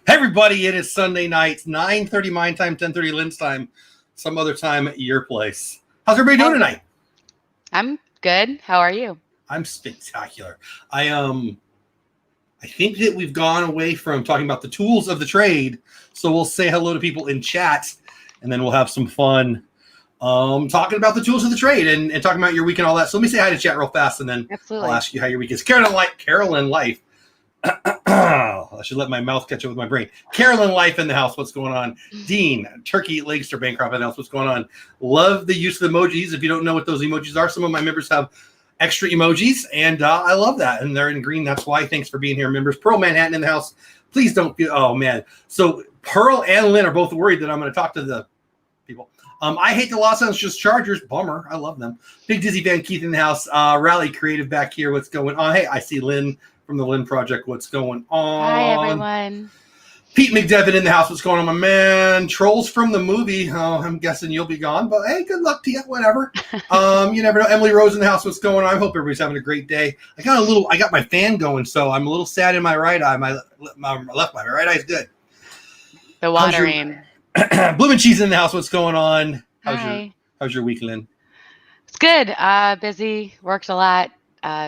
Hey everybody, it is Sunday night, 9:30 my time, 10:30 Lynn's time, some other time at your place. How's everybody doing tonight? I'm good. How are you? I'm spectacular. I think that we've gone away from talking about the tools of the trade, so we'll say hello to people in chat, and then we'll have some fun talking about the tools of the trade and talking about your week and all that. So let me say hi to chat real fast, and then Absolutely. I'll ask you how your week is. Carolyn Life. I should let my mouth catch up with my brain. Carolyn Life in the house. What's going on? Dean, Turkey Lakester Bancroft in the house. What's going on? Love the use of the emojis. If you don't know what those emojis are, some of my members have extra emojis, and I love that. And they're in green. That's why. Thanks for being here, members. Pearl Manhattan in the house. Please don't feel. Oh man. So Pearl and Lynn are both worried that I'm going to talk to the people. I hate the Los Angeles Chargers. Bummer. I love them. Big Dizzy Van Keith in the house. Rally Creative back here. What's going on? Hey, I see Lynn from the Lynn Project. What's going on? Hi, everyone. Pete McDevitt in the house. What's going on, my man? Trolls from the movie. Oh, I'm guessing you'll be gone, but hey, good luck to you. Whatever. You never know. Emily Rose in the house. What's going on? I hope everybody's having a great day. I got my fan going, so I'm a little sad in my right eye. My right eye is good. The watering. Bloomin' Cheese in the house. What's going on? Hi. How's your week, Lynn? It's good. Busy. Worked a lot.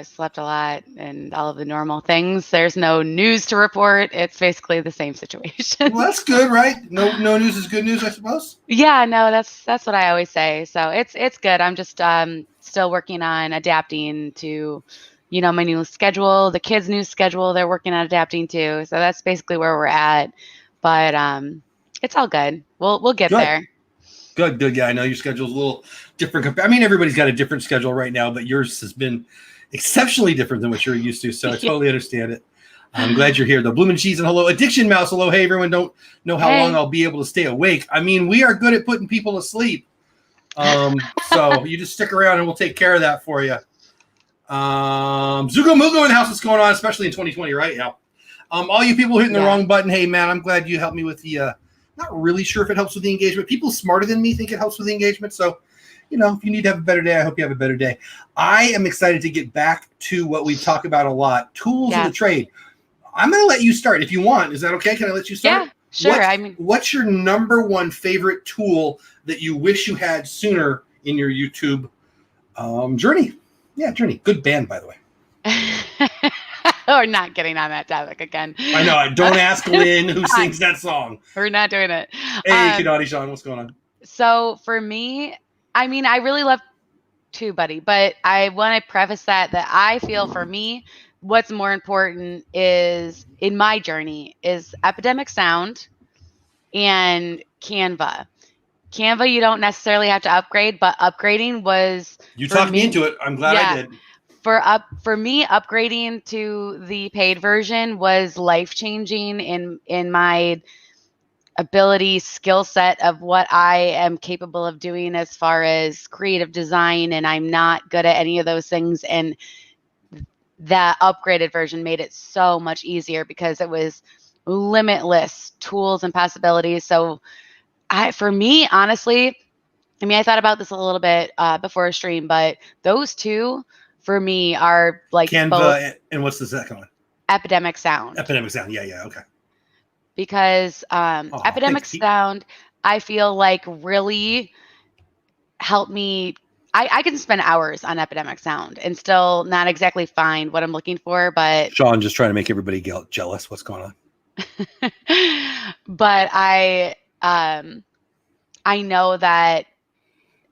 Slept a lot, and all of the normal things. There's no news to report. It's basically the same situation. Well, that's good, right? No news is good news, I suppose. Yeah, no, that's what I always say. So it's good. I'm just still working on adapting to, my new schedule, the kids' new schedule. They're working on adapting to. So that's basically where we're at. But it's all good. We'll get there. Good. Yeah, I know your schedule's a little different. I mean, everybody's got a different schedule right now, but yours has been exceptionally different than what you're used to, so I totally understand it. I'm glad you're here, though. Bloomin' Cheese and hello. Addiction Mouse, hello. Hey, everyone. Don't know how long I'll be able to stay awake. I mean, we are good at putting people to sleep. So you just stick around and we'll take care of that for you. Zugo Mugo in the house. What's going on, especially in 2020, right? Yeah. All you people hitting the wrong button, hey, man, I'm glad you helped me with the not really sure if it helps with the engagement. People smarter than me think it helps with the engagement, so if you need to have a better day, I hope you have a better day. I am excited to get back to what we talk about a lot, tools of the trade. I'm going to let you start if you want. Is that okay? Can I let you start? Yeah, sure. What's your number one favorite tool that you wish you had sooner in your YouTube journey? Yeah, journey. Good band, by the way. We're not getting on that topic again. I know. Don't ask Lynn who sings that song. We're not doing it. Hey, Kadati Sean, what's going on? So for me, I really love TubeBuddy, but I want to preface that I feel for me, what's more important is in my journey is Epidemic Sound and Canva. Canva, you don't necessarily have to upgrade, but upgrading was you talked me into it. I'm glad I did. For me, upgrading to the paid version was life-changing in my ability, skill set of what I am capable of doing as far as creative design, and I'm not good at any of those things. And that upgraded version made it so much easier because it was limitless tools and possibilities. So for me, honestly, I thought about this a little bit before a stream, but those two for me are like Canva both. And what's the second one? Epidemic Sound. Epidemic Sound. Yeah. Okay. Because Epidemic Sound, I feel like really helped me. I can spend hours on Epidemic Sound and still not exactly find what I'm looking for. But Sean just trying to make everybody jealous. What's going on? But I know that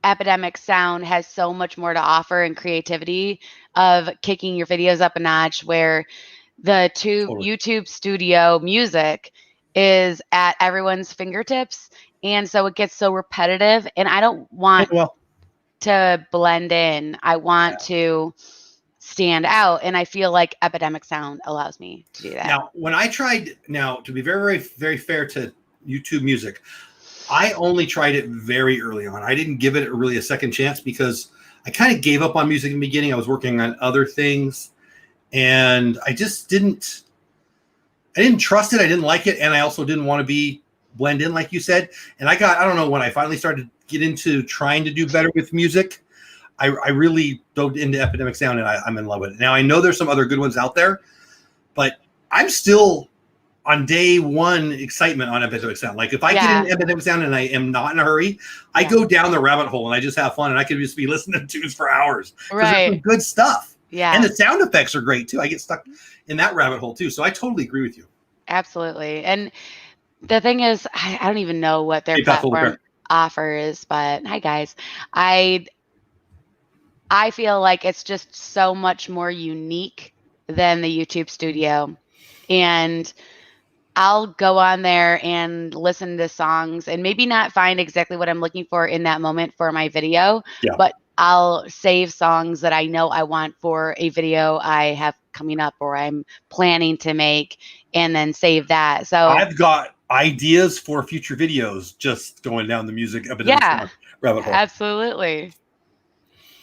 Epidemic Sound has so much more to offer in creativity of kicking your videos up a notch, where the YouTube Studio music is at everyone's fingertips, and so it gets so repetitive, and I don't want to blend in. I want to stand out, and I feel like Epidemic Sound allows me to do that. Now, when I tried, to be very, very, very fair to YouTube Music, I only tried it very early on. I didn't give it really a second chance because I kind of gave up on music in the beginning. I was working on other things, and I just didn't trust it. I didn't like it. And I also didn't want to blend in, like you said. And I don't know, when I finally started to get into trying to do better with music, I really dove into Epidemic Sound, and I'm in love with it. Now, I know there's some other good ones out there, but I'm still on day one excitement on Epidemic Sound. Like if I get in Epidemic Sound and I am not in a hurry, I go down the rabbit hole and I just have fun, and I could just be listening to tunes for hours. Because there's some good stuff. Yeah. And the sound effects are great too. I get stuck in that rabbit hole too. So I totally agree with you. Absolutely. And the thing is, I don't even know what their platform offers, but hi guys. I feel like it's just so much more unique than the YouTube studio. And I'll go on there and listen to songs and maybe not find exactly what I'm looking for in that moment for my video, but I'll save songs that I know I want for a video I have coming up or I'm planning to make, and then save that. So I've got ideas for future videos just going down the music epidemic rabbit hole. Absolutely.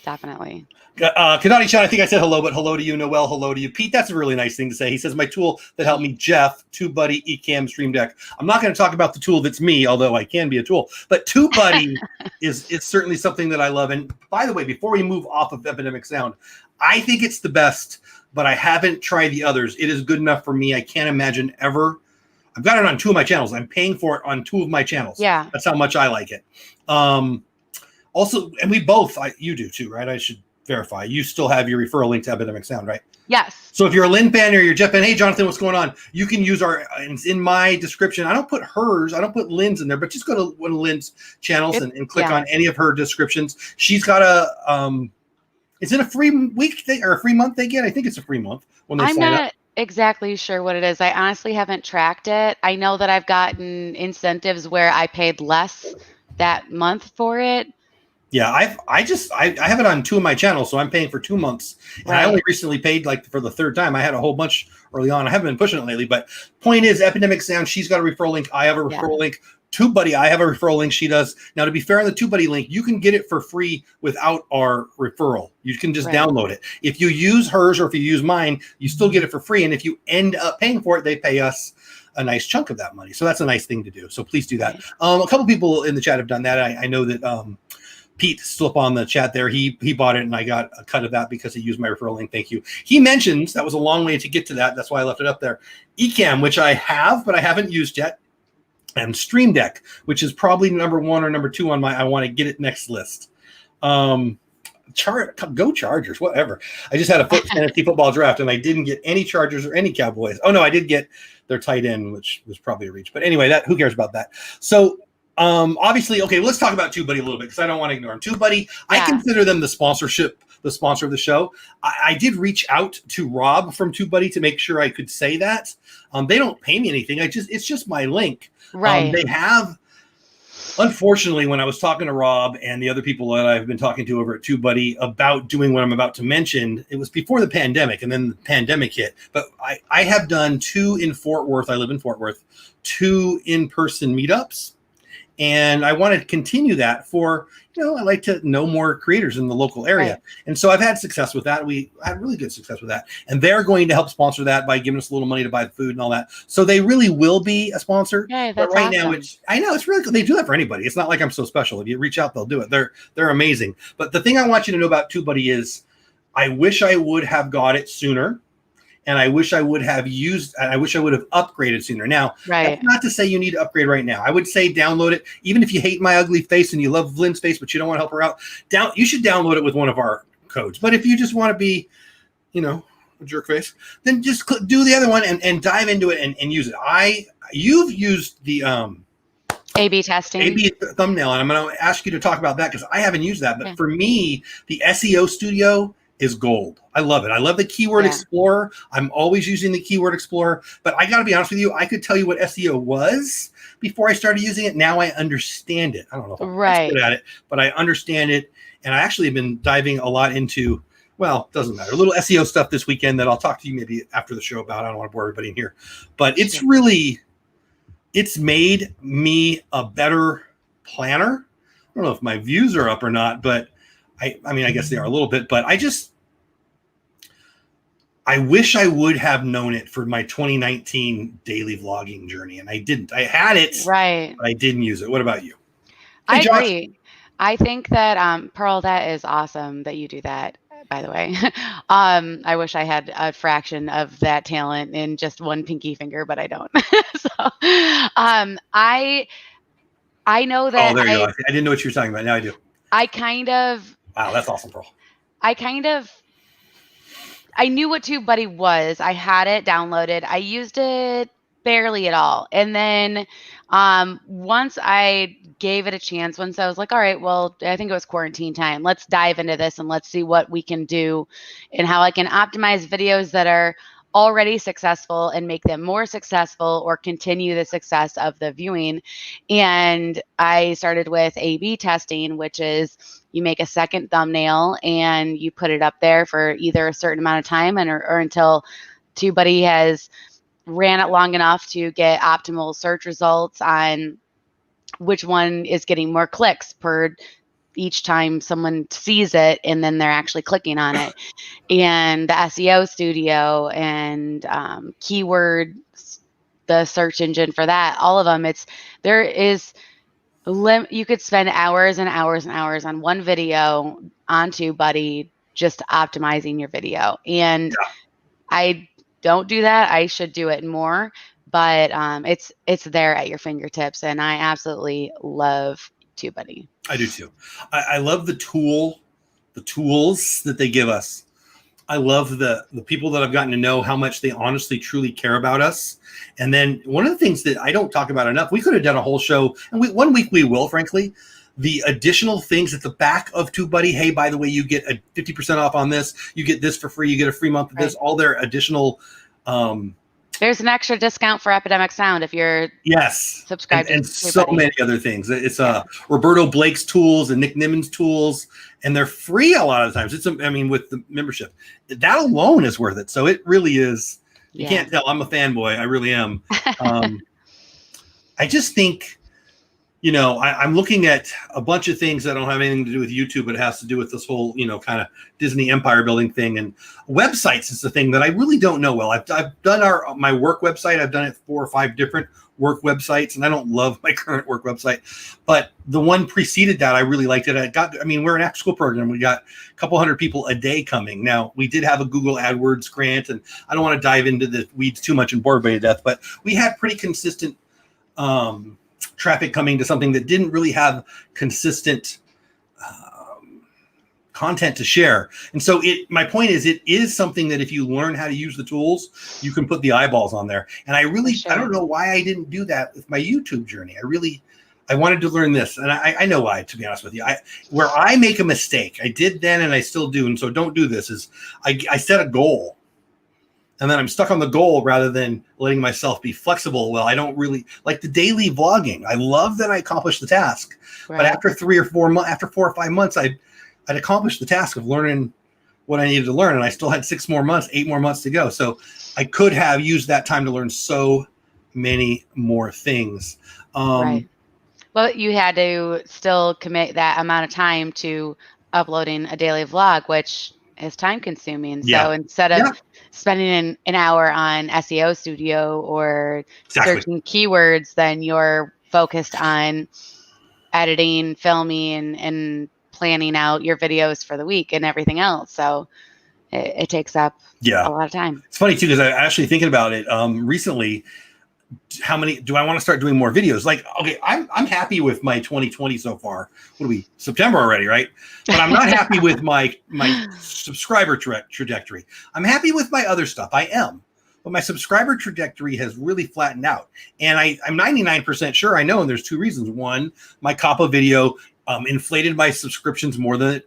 Definitely. Kadani Chan, I think I said hello, but hello to you. Noel, hello to you. Pete, that's a really nice thing to say. He says, my tool that helped me, Jeff, TubeBuddy, Ecamm, Stream Deck. I'm not going to talk about the tool that's me, although I can be a tool. But TubeBuddy is certainly something that I love. And by the way, before we move off of Epidemic Sound, I think it's the best, but I haven't tried the others. It is good enough for me. I can't imagine ever. I've got it on 2 of my channels. I'm paying for it on 2 of my channels. Yeah. That's how much I like it. Also, and we both, you do too, right? I should verify. You still have your referral link to Epidemic Sound, right? Yes. So if you're a Lynn fan or you're Jeff fan, hey, Jonathan, what's going on? You can use it's in my description. I don't put hers. I don't put Lynn's in there, but just go to one of Lynn's channels and click on any of her descriptions. She's got is it a free week or a free month they get? I think it's a free month when they sign up. I'm not exactly sure what it is. I honestly haven't tracked it. I know that I've gotten incentives where I paid less that month for it. Yeah, I have it on 2 of my channels, so I'm paying for 2 months. And I only recently paid like for the 3rd time. I had a whole bunch early on. I haven't been pushing it lately, but point is, Epidemic Sound, she's got a referral link. I have a referral link. TubeBuddy, I have a referral link. She does. Now, to be fair on the TubeBuddy link, you can get it for free without our referral. You can just download it. If you use hers or if you use mine, you still get it for free. And if you end up paying for it, they pay us a nice chunk of that money. So that's a nice thing to do. So please do that. A couple people in the chat have done that. I know that Pete still up on the chat there. He bought it and I got a cut of that because he used my referral link. Thank you. He mentions that was a long way to get to that. That's why I left it up there. Ecamm, which I have, but I haven't used yet. And Stream Deck, which is probably number 1 or number 2 on my I want to get it next list. Go Chargers, whatever. I just had a fantasy football draft and I didn't get any Chargers or any Cowboys. Oh no, I did get their tight end, which was probably a reach. But anyway, who cares about that? So obviously, okay, let's talk about TubeBuddy a little bit because I don't want to ignore them. TubeBuddy, I consider them the sponsor of the show. I did reach out to Rob from TubeBuddy to make sure I could say that. They don't pay me anything. It's just my link. Right. They have, unfortunately, when I was talking to Rob and the other people that I've been talking to over at TubeBuddy about doing what I'm about to mention, it was before the pandemic, and then the pandemic hit. But I have done 2 in Fort Worth. I live in Fort Worth. 2 in-person meetups. And I want to continue that for, I like to know more creators in the local area. Right. And so I've had success with that. We had really good success with that. And they're going to help sponsor that by giving us a little money to buy the food and all that. So they really will be a sponsor. Yeah, but right now, I know it's really good. They do that for anybody. It's not like I'm so special. If you reach out, they'll do it. They're amazing. But the thing I want you to know about TubeBuddy is I wish I would have got it sooner. And I wish I would have upgraded sooner. Now, that's not to say you need to upgrade right now. I would say download it. Even if you hate my ugly face and you love Lynn's face, but you don't want to help her out, you should download it with one of our codes. But if you just want to be, a jerk face, then just do the other one and dive into it and use it. You've used the A/B testing. A/B thumbnail, and I'm going to ask you to talk about that because I haven't used that. But for me, the SEO Studio is gold. I love it. I love the Keyword Explorer. I'm always using the Keyword Explorer, but I got to be honest with you. I could tell you what SEO was before I started using it. Now I understand it. I don't know if I'm good at it, but I understand it. And I actually have been diving a lot into, doesn't matter, a little SEO stuff this weekend that I'll talk to you maybe after the show about. I don't want to bore everybody in here, but it's made me a better planner. I don't know if my views are up or not, but I guess they are a little bit, but I wish I would have known it for my 2019 daily vlogging journey, and I didn't. I had it, but I didn't use it. What about you? Hey, I agree. I think that, Pearl, that is awesome that you do that. by the way. I wish I had a fraction of that talent in just one pinky finger, but I don't. So, I know Oh, that there you go. I didn't know what you were talking about. Now I do. I kind of, Wow, that's awesome, Pearl. I kind of, I knew what TubeBuddy was. I had it downloaded. I used it barely at all. And then once I gave it a chance, once I was like, all right, well, I think it was quarantine time. Let's dive into this and let's see what we can do and how I can optimize videos that are already successful and make them more successful or continue the success of the viewing. And I started with A/B testing, which is you make a second thumbnail and you put it up there for either a certain amount of time or until TubeBuddy has ran it long enough to get optimal search results on which one is getting more clicks per each time someone sees it and then they're actually clicking on it. And the SEO studio and keyword, the search engine for that, all of them, there is you could spend hours and hours and hours on one video on TubeBuddy just optimizing your video. And Yeah, I don't do that. I should do it more, but it's there at your fingertips, and I absolutely love TubeBuddy. I do too. I love the tools that they give us. I love the people that I've gotten to know, how much they honestly, truly care about us. And then one of the things that I don't talk about enough, we could have done a whole show, and one week we will, frankly, the additional things at the back of TubeBuddy. Hey, by the way, you get a 50% off on this. You get this for free. You get a free month of this. All their additional. There's an extra discount for Epidemic Sound if you're subscribed and to so many other things. It's Roberto Blake's tools and Nick Nimen's tools, and they're free a lot of times. I mean, with the membership, that alone is worth it. So it really is. You can't tell. I'm a fanboy. I really am. I just think, I'm looking at a bunch of things that don't have anything to do with YouTube, but it has to do with this whole, kind of Disney empire building thing. And websites is the thing that I really don't know well. I've done my work website. I've done it 4 or 5 different work websites, and I don't love my current work website. But the one preceded that, I really liked it. We're an after-school program. We got a couple hundred people a day coming. Now, we did have a Google AdWords grant, and I don't want to dive into the weeds too much and bore everybody to death, but we had pretty consistent traffic coming to something that didn't really have consistent content to share. And so my point is, it is something that if you learn how to use the tools, you can put the eyeballs on there. And I don't know why I didn't do that with my YouTube journey. I wanted to learn this. And I know why, to be honest with you. Where I make a mistake, I did then and I still do, and so don't do this, is I set a goal. And then I'm stuck on the goal rather than letting myself be flexible. Well, I don't really like the daily vlogging. I love that I accomplished the task, but after 4 or 5 months, I'd accomplished the task of learning what I needed to learn. And I still had 8 more months to go. So I could have used that time to learn so many more things. Right. Well, you had to still commit that amount of time to uploading a daily vlog, which is time consuming. Yeah. So instead of spending an hour on SEO studio or searching keywords, then you're focused on editing, filming, and planning out your videos for the week and everything else. So it takes up a lot of time. It's funny too, because I actually thinking about it recently. How many do I want to start doing more videos? Like, okay, I'm happy with my 2020 so far. What are we, September already, right? But I'm not happy with my subscriber trajectory. I'm happy with my other stuff. I am. But my subscriber trajectory has really flattened out. And I'm 99% sure I know, and there's 2 reasons. One, my COPPA video inflated my subscriptions more than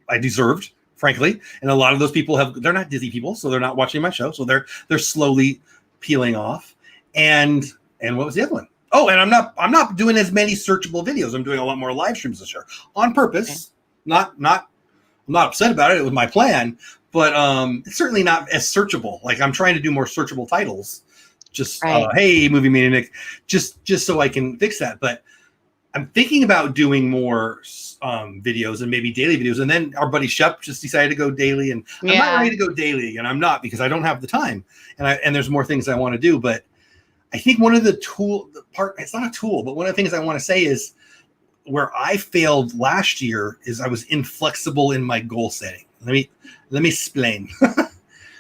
I deserved, frankly. And a lot of those people they're not Disney people, so they're not watching my show. So they're slowly peeling off. And what was the other one? Oh, and I'm not doing as many searchable videos. I'm doing a lot more live streams this year on purpose. Okay. I'm not upset about it. It was my plan, but it's certainly not as searchable. Like, I'm trying to do more searchable titles. Just hey, Movie Media Nick, just so I can fix that. But I'm thinking about doing more videos and maybe daily videos. And then our buddy Shep just decided to go daily, and I'm not ready to go daily, and I'm not, because I don't have the time, and there's more things I want to do. But I think one of the it's not a tool, but one of the things I want to say is where I failed last year is I was inflexible in my goal setting. Let me explain.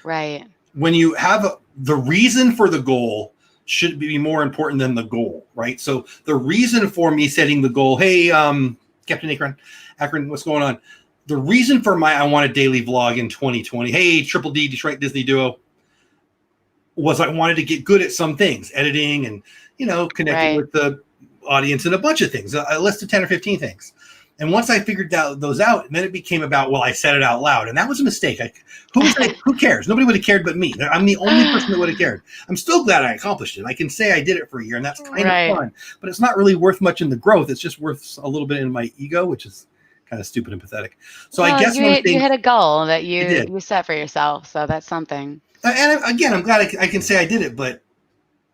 Right. When you have the reason for the goal should be more important than the goal, right? So the reason for me setting the goal, hey, Captain Akron, what's going on? The reason for I want a daily vlog in 2020, hey, Triple D, Detroit Disney Duo, was I wanted to get good at some things, editing and, connecting with the audience and a bunch of things, a list of 10 or 15 things. And once I figured those out, then it became about, well, I said it out loud. And that was a mistake. Who cares? Nobody would have cared but me. I'm the only person that would have cared. I'm still glad I accomplished it. I can say I did it for a year, and that's kind of fun. But it's not really worth much in the growth. It's just worth a little bit in my ego, which is kind of stupid and pathetic. So I guess you hit a goal that you set for yourself. So that's something. And again, I'm glad I can say I did it, but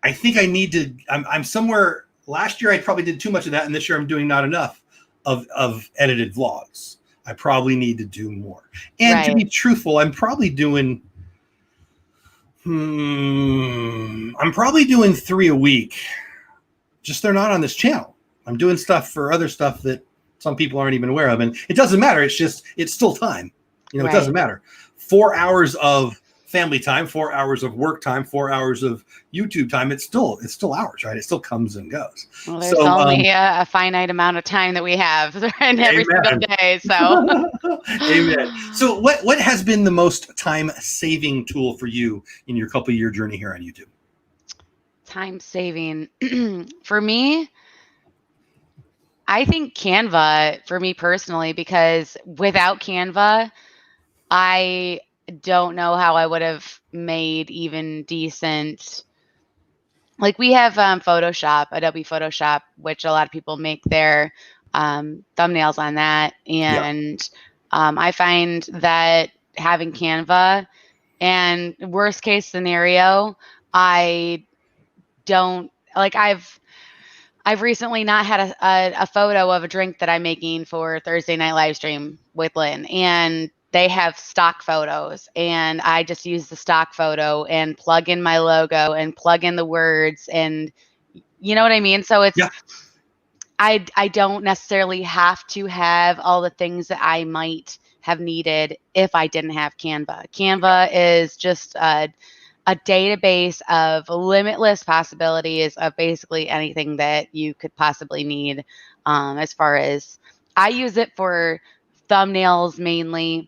I think I need to. I'm somewhere. Last year I probably did too much of that, and this year I'm doing not enough of edited vlogs. I probably need to do more. And to be truthful, I'm probably doing. I'm probably doing 3 a week. Just they're not on this channel. I'm doing stuff for other stuff that some people aren't even aware of, and it doesn't matter. It's still time. It doesn't matter. 4 hours of family time, 4 hours of work time, 4 hours of YouTube time. It's still hours, right? It still comes and goes. Well, there's only a finite amount of time that we have in every single day. So, amen. So, what has been the most time-saving tool for you in your couple-year journey here on YouTube? Time-saving for me, I think Canva for me personally, because without Canva, I don't know how I would have made even decent. Like we have Photoshop, Adobe Photoshop, which a lot of people make their thumbnails on that. And I find that having Canva, and worst case scenario, I don't like I've recently not had a photo of a drink that I'm making for Thursday night live stream with Lynn, and they have stock photos, and I just use the stock photo and plug in my logo and plug in the words, and you know what I mean? So it's, I don't necessarily have to have all the things that I might have needed if I didn't have Canva. Canva is just a database of limitless possibilities of basically anything that you could possibly need. As far as I use it for thumbnails mainly.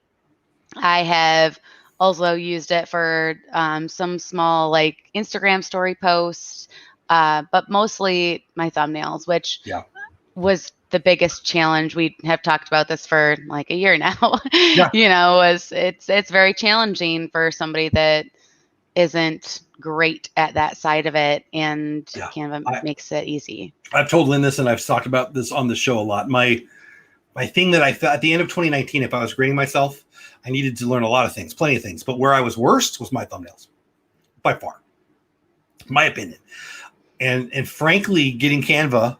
I have also used it for some small like Instagram story posts, but mostly my thumbnails, which was the biggest challenge. We have talked about this for like a year now. It's very challenging for somebody that isn't great at that side of it, and Canva makes it easy. I've told Lynn this, and I've talked about this on the show a lot. My thing that I felt at the end of 2019, if I was grading myself, I needed to learn a lot of things, plenty of things. But where I was worst was my thumbnails, by far, my opinion. And frankly, getting Canva,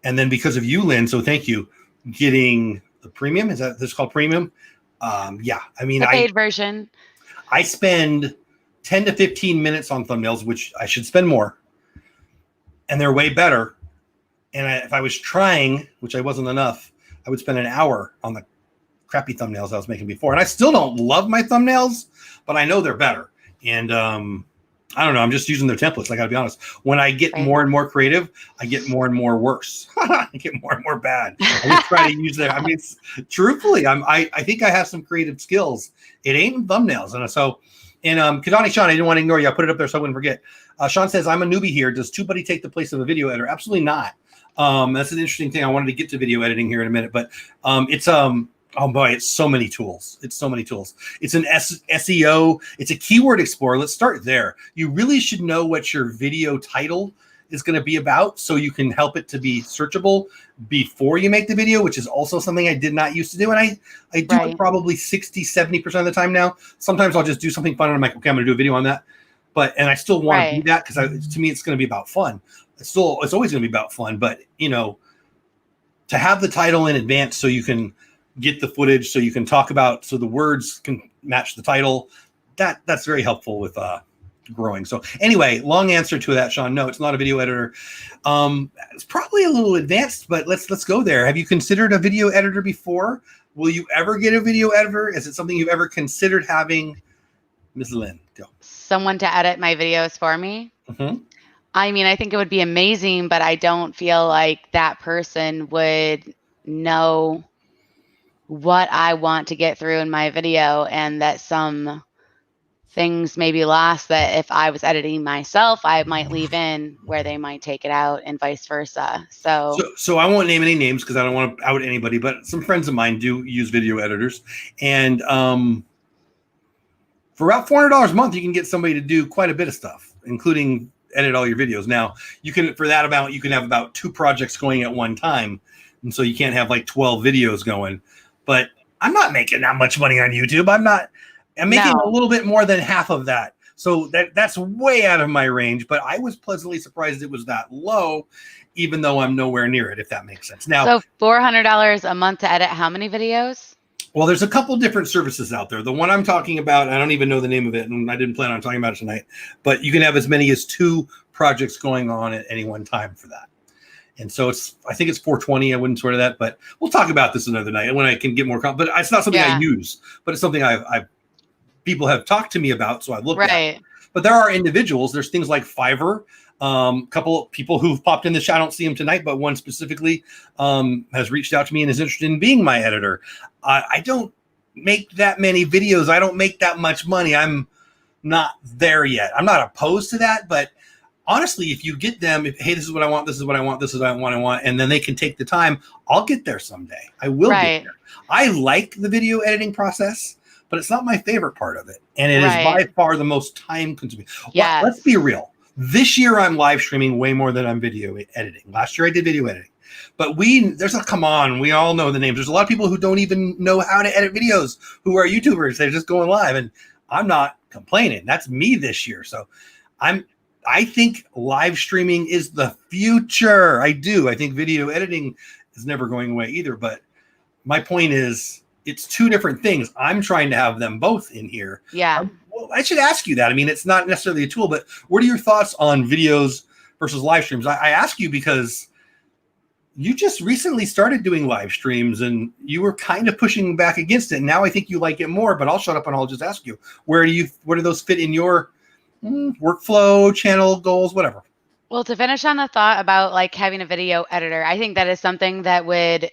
and then because of you, Lynn, so thank you, getting the premium. Is that this called premium? I mean, the paid version. I spend 10 to 15 minutes on thumbnails, which I should spend more, and they're way better. And if I was trying, which I wasn't enough, I would spend an hour on the crappy thumbnails I was making before. And I still don't love my thumbnails, but I know they're better. And I don't know. I'm just using their templates. I got to be honest. When I get more and more creative, I get more and more worse. I get more and more bad. I just try to use their. I mean, truthfully, I think I have some creative skills. It ain't thumbnails, and so. And Kadani Sean, I didn't want to ignore you. I put it up there so I wouldn't forget. Sean says, "I'm a newbie here. Does TubeBuddy take the place of a video editor?" Absolutely not. That's an interesting thing. I wanted to get to video editing here in a minute, but it's oh boy, it's so many tools. It's so many tools. It's an SEO. It's a keyword explorer. Let's start there. You really should know what your video title is going to be about so you can help it to be searchable before you make the video, which is also something I did not used to do. And I do it probably 60-70% of the time now. Sometimes I'll just do something fun and I'm like, okay, I'm going to do a video on that. And I still want to do that because to me, it's going to be about fun. It's always going to be about fun. But, to have the title in advance so you can get the footage, so you can talk about, so the words can match the title, that's very helpful with growing. So anyway, long answer to that, Sean. No, it's not a video editor. It's probably a little advanced, but let's go there. Have you considered a video editor before? Will you ever get a video editor? Is it something you've ever considered having? Ms. Lynn, go. Someone to edit my videos for me. Mm-hmm. I mean, I think it would be amazing, but I don't feel like that person would know what I want to get through in my video, and that some things may be lost that if I was editing myself, I might leave in where they might take it out, and vice versa. So I won't name any names because I don't want to out anybody, but some friends of mine do use video editors, and for about $400 a month, you can get somebody to do quite a bit of stuff, including edit all your videos. Now, you can, for that amount, you can have about 2 projects going at one time, and so you can't have like 12 videos going. But I'm not making that much money on YouTube. I'm making a little bit more than half of that. So that's way out of my range, but I was pleasantly surprised it was that low, even though I'm nowhere near it, if that makes sense. Now, so $400 a month to edit how many videos? Well, there's a couple different services out there. The one I'm talking about, I don't even know the name of it, and I didn't plan on talking about it tonight, but you can have as many as 2 projects going on at any one time for that. And so I think it's $420. I wouldn't swear to that, but we'll talk about this another night when I can get more. But it's not something I use, but it's something people have talked to me about, so I've looked at. But there are individuals. There's things like Fiverr. Couple of people who've popped in the chat. I don't see them tonight, but one specifically has reached out to me and is interested in being my editor. I don't make that many videos. I don't make that much money. I'm not there yet. I'm not opposed to that, but honestly, if you get them, hey, this is what I want, this is what I want, this is what I want, and then they can take the time, I'll get there someday. I will get there. I like the video editing process, but it's not my favorite part of it. And it is by far the most time consuming. Well, let's be real. This year I'm live streaming way more than I'm video editing. Last year I did video editing. But come on, we all know the names. There's a lot of people who don't even know how to edit videos who are YouTubers. They're just going live, and I'm not complaining. That's me this year. So I think live streaming is the future. I do. I think video editing is never going away either. But my point is, it's 2 different things. I'm trying to have them both in here. Yeah. Well, I should ask you that. I mean, it's not necessarily a tool, but what are your thoughts on videos versus live streams? I ask you because you just recently started doing live streams and you were kind of pushing back against it. And now I think you like it more, but I'll shut up and I'll just ask you, where do those fit in your workflow, channel goals, whatever? Well, to finish on the thought about like having a video editor, I think that is something that would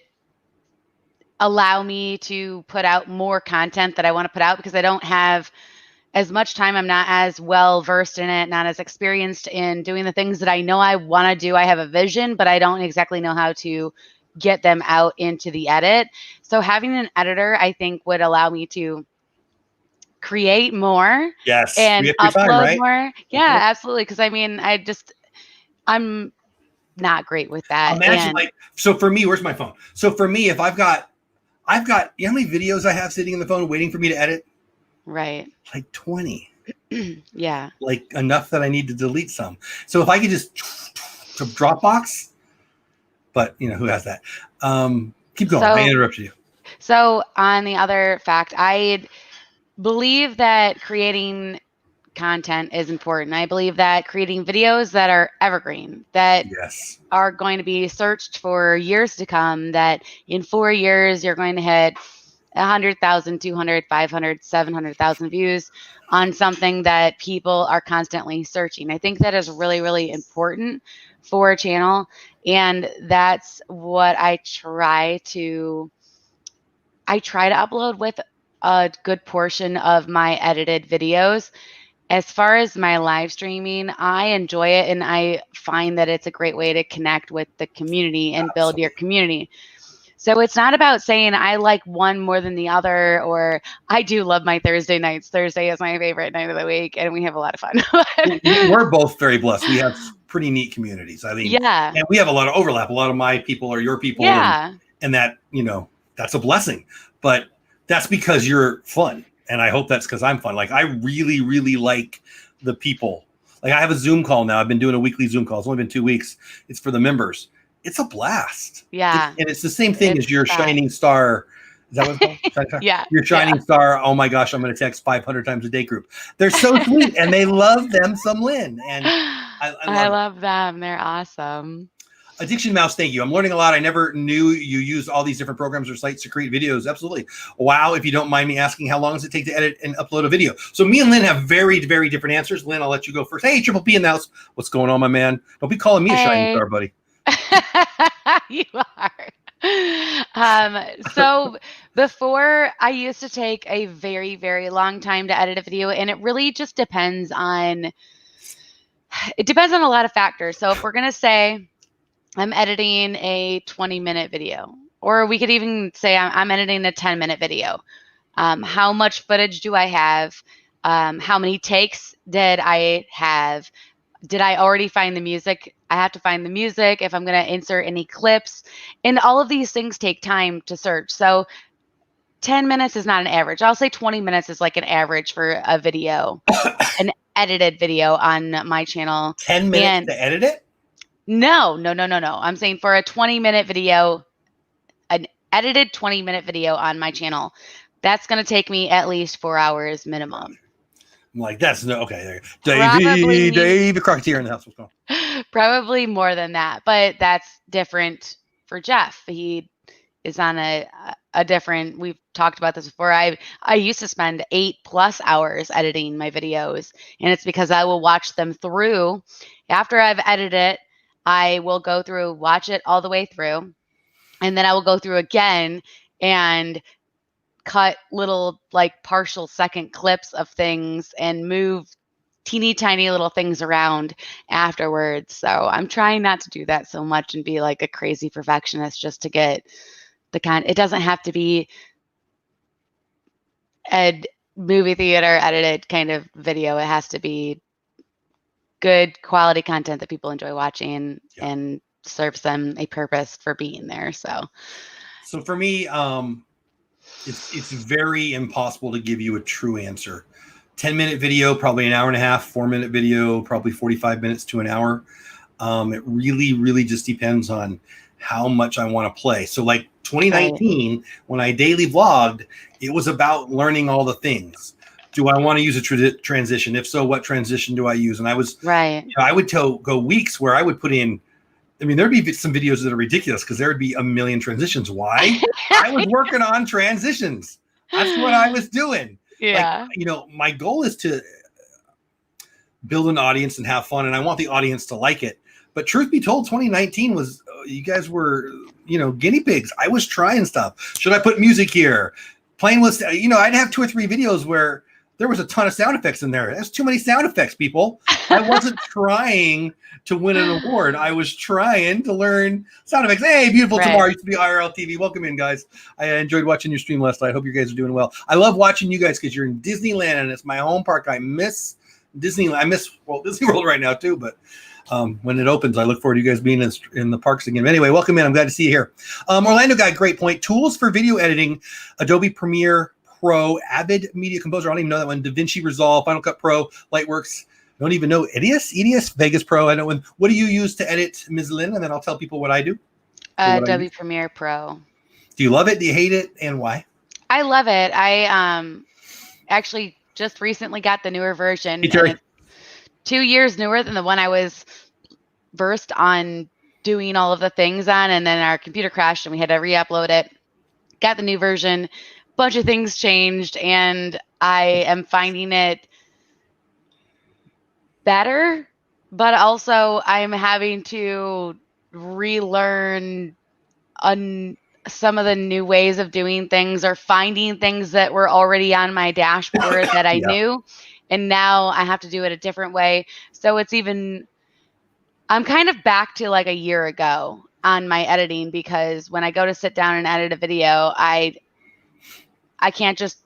allow me to put out more content that I want to put out, because I don't have as much time. I'm not as well versed in it, not as experienced in doing the things that I know I want to do. I have a vision, but I don't exactly know how to get them out into the edit. So having an editor, I think, would allow me to create more and upload more. Yeah, absolutely. Because I mean, I'm not great with that. Imagine so for me, where's my phone? So for me, if I've got, you know how many videos I have sitting in the phone waiting for me to edit? Right. Like 20. Yeah. Like enough that I need to delete some. So if I could just to Dropbox, but you know, who has that? Keep going. I interrupted you. So on the other fact, I believe that creating content is important. I believe that creating videos that are evergreen, that are going to be searched for years to come, that in 4 years you're going to hit 100,000, 200, 500, 700,000 views on something that people are constantly searching. I think that is really, really important for a channel. And that's what I try to upload with a good portion of my edited videos. As far as my live streaming, I enjoy it, and I find that it's a great way to connect with the community and build your community. So it's not about saying I like one more than the other, or I do love my Thursday nights. Thursday is my favorite night of the week, and we have a lot of fun. We're both very blessed. We have pretty neat communities. I mean, and we have a lot of overlap. A lot of my people are your people. And that, you know, that's a blessing. But that's because you're fun. And I hope that's because I'm fun. Like, I really, really like the people. Like, I have a Zoom call now. I've been doing a weekly Zoom call. It's only been 2 weeks. It's for the members. It's a blast. Yeah. And it's the same thing as your shining star Is that what it's called? Shining Star? Yeah. Your shining star. Oh my gosh, I'm going to text 500 times a day group. They're so sweet, and they love them some Lynn, and I I love it. love them. They're awesome. Addiction Mouse, thank you. I'm learning a lot. I never knew you used all these different programs or sites to create videos. Absolutely. Wow. If you don't mind me asking, how long does it take to edit and upload a video? So me and Lynn have very, very different answers. Lynn, I'll let you go first. Hey, Triple P in the house. What's going on, my man? Don't be calling me a shining star, buddy. You are. So before, I used to take a very, very long time to edit a video, and it really just depends on a lot of factors. So if we're going to say I'm editing a 20-minute video, or we could even say I'm editing a 10-minute video. How much footage do I have? How many takes did I have? Did I already find the music? I have to find the music if I'm going to insert any clips. And all of these things take time to search. So 10 minutes is not an average. I'll say 20 minutes is like an average for a video, an edited video on my channel. 10 minutes to edit it? No. I'm saying for a 20-minute video, an edited 20-minute video on my channel, that's going to take me at least 4 hours minimum. I'm like, that's no, okay. David Crocketeer in the house. What's going on? Probably more than that, but that's different for Jeff. He is on a different, we've talked about this before. I used to spend 8+ hours editing my videos, and it's because I will watch them through. After I've edited it, I will go through, watch it all the way through, and then I will go through again and cut little like partial second clips of things and move teeny tiny little things around afterwards. So I'm trying not to do that so much and be like a crazy perfectionist just to get the kind. It doesn't have to be a movie theater edited kind of video. It has to be good quality content that people enjoy watching and serves them a purpose for being there. So for me, it's very impossible to give you a true answer. 10-minute video, probably an hour and a half. 4-minute video, probably 45 minutes to an hour. It really, really just depends on how much I want to play. So like 2019, when I daily vlogged, it was about learning all the things. Do I want to use a transition? If so, what transition do I use? And I was I would go weeks where I would put in, I mean, there'd be some videos that are ridiculous because there would be a million transitions. Why? I was working on transitions. That's what I was doing. Yeah. Like, my goal is to build an audience and have fun, and I want the audience to like it. But truth be told, 2019 was, you guys were, guinea pigs. I was trying stuff. Should I put music here? Playing with, I'd have 2 or 3 videos where there was a ton of sound effects in there. That's too many sound effects, people. I wasn't trying to win an award. I was trying to learn sound effects. Hey, beautiful Tamar, used to be IRL TV. Welcome in, guys. I enjoyed watching your stream last night. I hope you guys are doing well. I love watching you guys because you're in Disneyland, and it's my home park. I miss Disneyland. I miss Disney World right now, too, but when it opens, I look forward to you guys being in the parks again. Anyway, welcome in. I'm glad to see you here. Orlando got a great point. Tools for video editing, Adobe Premiere Pro, Avid Media Composer. I don't even know that one. DaVinci Resolve, Final Cut Pro, Lightworks. I don't even know EDIUS, Vegas Pro. I know when. What do you use to edit, Ms. Lynn? And then I'll tell people what I do. Adobe Premiere Pro. Do you love it? Do you hate it? And why? I love it. I actually just recently got the newer version. Hey, Terry. 2 years newer than the one I was versed on doing all of the things on, and then our computer crashed and we had to re-upload it. Got the new version. Bunch of things changed, and I am finding it better, but also I'm having to relearn some of the new ways of doing things, or finding things that were already on my dashboard that I knew, and now I have to do it a different way. So I'm kind of back to like a year ago on my editing, because when I go to sit down and edit a video, I can't just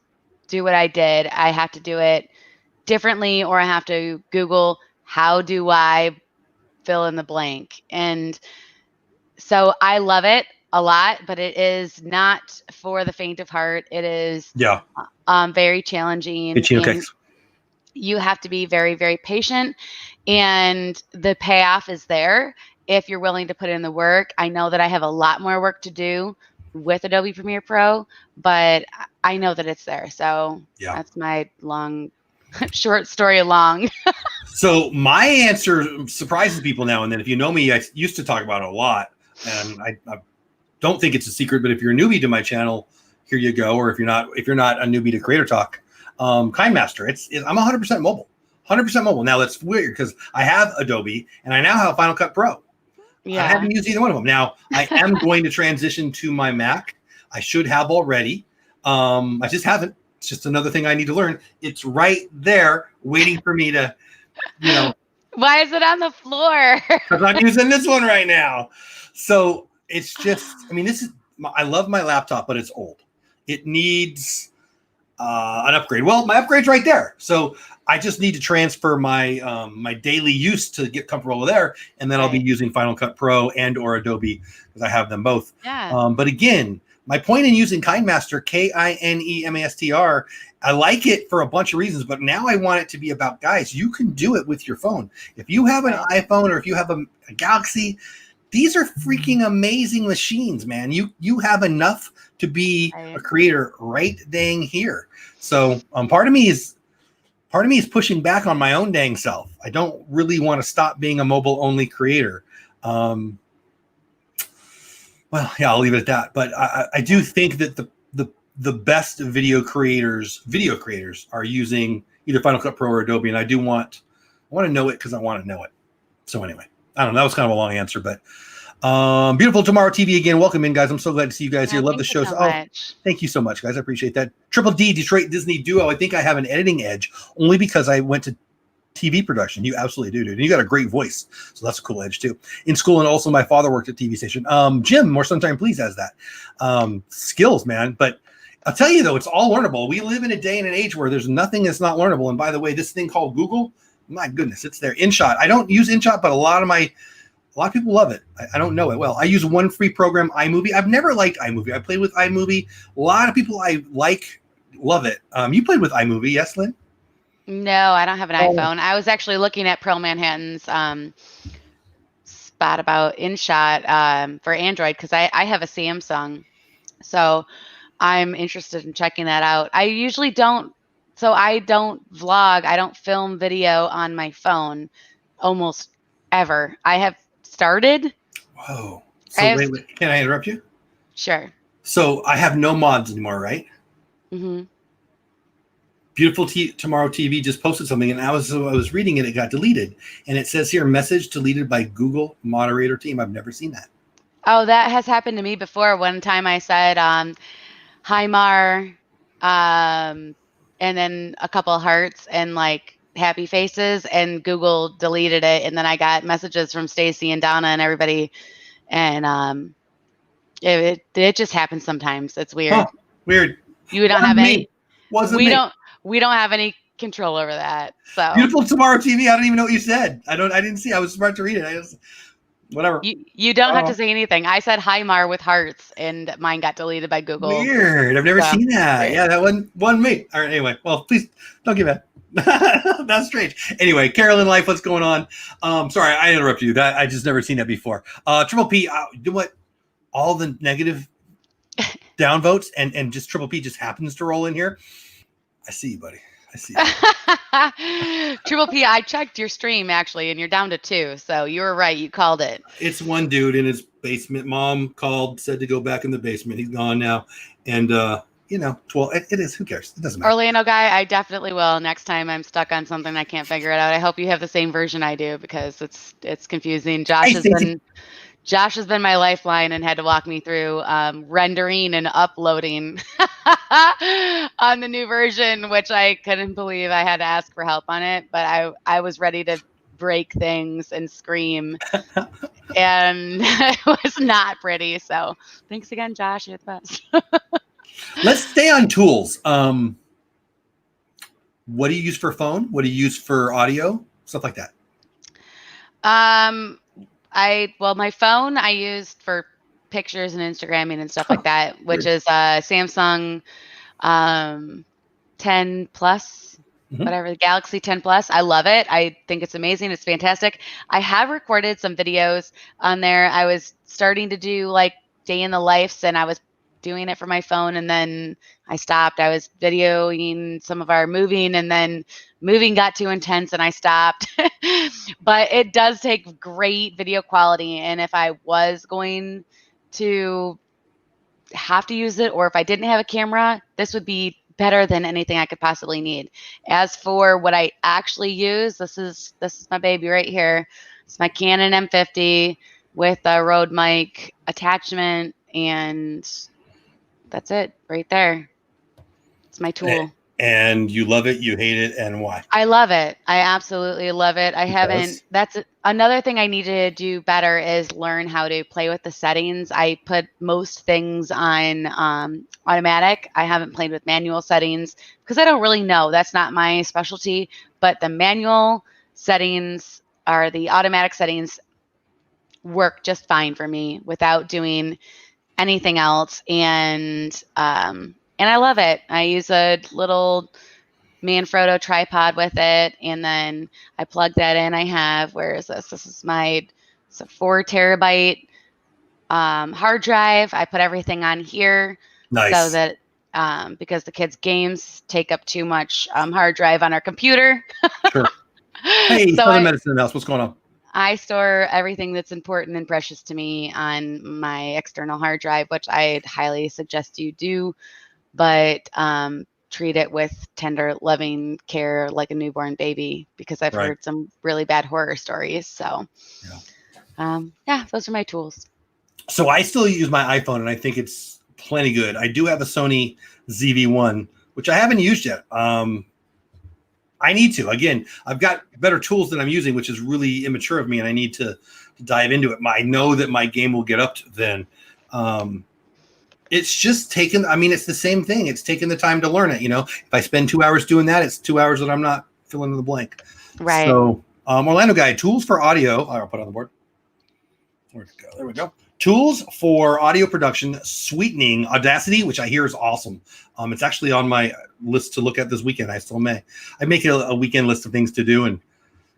do what I did. I have to do it differently, or I have to Google, how do I fill in the blank? And so I love it a lot, but it is not for the faint of heart. It is very challenging. And you have to be very, very patient, and the payoff is there if you're willing to put in the work. I know that I have a lot more work to do, with Adobe Premiere Pro, but I know that it's there. So Yeah. that's my long, short story long. So my answer surprises people now and then. If you know me, I used to talk about it a lot, and I don't think it's a secret. But if you're a newbie to my channel, here you go. Or if you're not a newbie to Creator Talk, KineMaster. I'm 100% mobile. 100% mobile. Now that's weird because I have Adobe and I now have Final Cut Pro. Yeah. I haven't used either one of them. Now I am going to transition to my Mac. I should have already. I just haven't. It's just another thing I need to learn. It's right there waiting for me to, Why is it on the floor? because I'm using this one right now. So it's just, I love my laptop, but it's old. It needs an upgrade. Well, my upgrade's right there. So I just need to transfer my my daily use to get comfortable there, and then I'll be using Final Cut Pro and or Adobe because I have them both. Yeah. But again, my point in using KineMaster, KineMaster, I like it for a bunch of reasons, but now I want it to be about, guys, you can do it with your phone. If you have an iPhone or if you have a Galaxy, these are freaking amazing machines, man. You have enough to be a creator right dang here. So part of me is pushing back on my own dang self. I don't really want to stop being a mobile only creator. Well, yeah, I'll leave it at that. But I do think that the best video creators are using either Final Cut Pro or Adobe, and I want to know it because I want to know it. So anyway, I don't know. That was kind of a long answer, but beautiful Tomorrow TV again. Welcome in, guys. I'm so glad to see you guys here. Love the show. Thank you so much, guys. I appreciate that. Triple D, Detroit Disney Duo. I think I have an editing edge only because I went to TV production. You absolutely do, dude. And you got a great voice. So that's a cool edge too. In school, and also my father worked at TV station. Jim, more sometime, please, has that. Skills, man. But I'll tell you though, it's all learnable. We live in a day and an age where there's nothing that's not learnable. And by the way, this thing called Google, my goodness, it's there. InShot. I don't use InShot, but a lot of people love it. I don't know it well. I use one free program, iMovie. I've never liked iMovie. I played with iMovie. A lot of people love it. You played with iMovie, yes, Lynn? No, I don't have an iPhone. I was actually looking at Pearl Manhattan's spot about InShot for Android because I have a Samsung. So I'm interested in checking that out. I usually don't. So I don't vlog. I don't film video on my phone almost ever. I have started. Whoa. So wait, can I interrupt you? Sure. So I have no mods anymore, right? Mm-hmm. Beautiful Tomorrow TV just posted something, and I was reading it. It got deleted, and it says here, message deleted by Google moderator team. I've never seen that. Oh, that has happened to me before. One time I said, "Hi Mar," and then a couple of hearts and like happy faces, and Google deleted it. And then I got messages from Stacy and Donna and everybody, and it just happens sometimes. It's weird. Huh, weird. You don't have any. Wasn't me. We don't have any control over that. So Beautiful Tomorrow TV. I don't even know what you said. I didn't see. I was smart to read it. Whatever. You don't have to say anything. I said hi Mar with hearts, and mine got deleted by Google. Weird. I've never seen that. Weird. Yeah, that one me. All right. Anyway, well, please don't get mad. That's strange. Anyway, Carolyn Life, what's going on? Sorry, I interrupted you. I just never seen that before. Triple P, do what? All the negative downvotes and just Triple P just happens to roll in here. I see you, buddy. I see you. Triple P, I checked your stream actually, and you're down to 2. So you were right. You called it. It's one dude in his basement. Mom called, said to go back in the basement. He's gone now. And, 12. It is. Who cares? It doesn't matter. Orlando guy, I definitely will. Next time I'm stuck on something I can't figure it out. I hope you have the same version I do because it's confusing. Josh has been my lifeline and had to walk me through rendering and uploading on the new version, which I couldn't believe I had to ask for help on it. But I was ready to break things and scream, and it was not pretty. So thanks again, Josh. You're the best. Let's stay on tools. What do you use for phone? What do you use for audio? Stuff like that. My phone I used for pictures and Instagramming and stuff like that, which is Samsung 10 Plus, whatever, the Galaxy 10 Plus. I love it. I think it's amazing. It's fantastic. I have recorded some videos on there. I was starting to do like day in the lives, and I was doing it for my phone, and then I stopped. I was videoing some of our moving, and then moving got too intense and I stopped. But it does take great video quality. And if I was going to have to use it, or if I didn't have a camera, this would be better than anything I could possibly need. As for what I actually use, this is my baby right here. It's my Canon M50 with a Rode mic attachment, and that's it right there. It's my tool. And you love it, you hate it, and why? I love it. I absolutely love it. Because? That's another thing I need to do better is learn how to play with the settings. I put most things on automatic. I haven't played with manual settings because I don't really know. That's not my specialty. But the manual settings or the automatic settings work just fine for me without doing anything else. And I love it. I use a little Manfrotto tripod with it, and then I plug that in. I have, where is this? This is it's a 4 terabyte hard drive. I put everything on here so that because the kids' games take up too much hard drive on our computer. Sure. Hey, So Southern Medicine in the house. What's going on? I store everything that's important and precious to me on my external hard drive, which I'd highly suggest you do, but treat it with tender, loving care like a newborn baby, because I've heard some really bad horror stories. So, yeah, those are my tools. So I still use my iPhone, and I think it's plenty good. I do have a Sony ZV-1, which I haven't used yet. I need to. Again, I've got better tools that I'm using, which is really immature of me, and I need to dive into it. I know that my game will get up to then. It's just taken. I mean, it's the same thing. It's taking the time to learn it. You know, if I spend 2 hours doing that, it's 2 hours that I'm not filling in the blank. Right. So, Orlando guy, tools for audio. I'll put it on the board. Where'd it go? There we go. Tools for audio production, sweetening, Audacity, which I hear is awesome. It's actually on my list to look at this weekend. I still may. I make a weekend list of things to do, and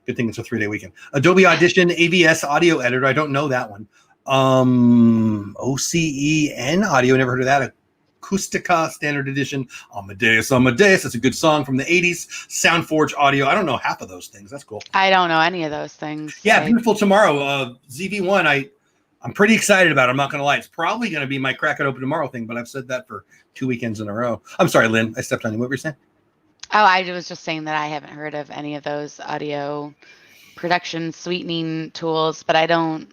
good thing it's a 3-day weekend. Adobe Audition, AVS audio editor. I don't know that one. OCEN audio. Never heard of that. Acoustica Standard Edition. Amadeus. That's a good song from the 80s. SoundForge audio. I don't know half of those things. That's cool. I don't know any of those things. Yeah, Beautiful Tomorrow. ZV-1. I'm pretty excited about it. I'm not going to lie. It's probably going to be my Crack It Open Tomorrow thing, but I've said that for 2 weekends in a row. I'm sorry, Lynn. I stepped on you. What were you saying? Oh, I was just saying that I haven't heard of any of those audio production sweetening tools, but I don't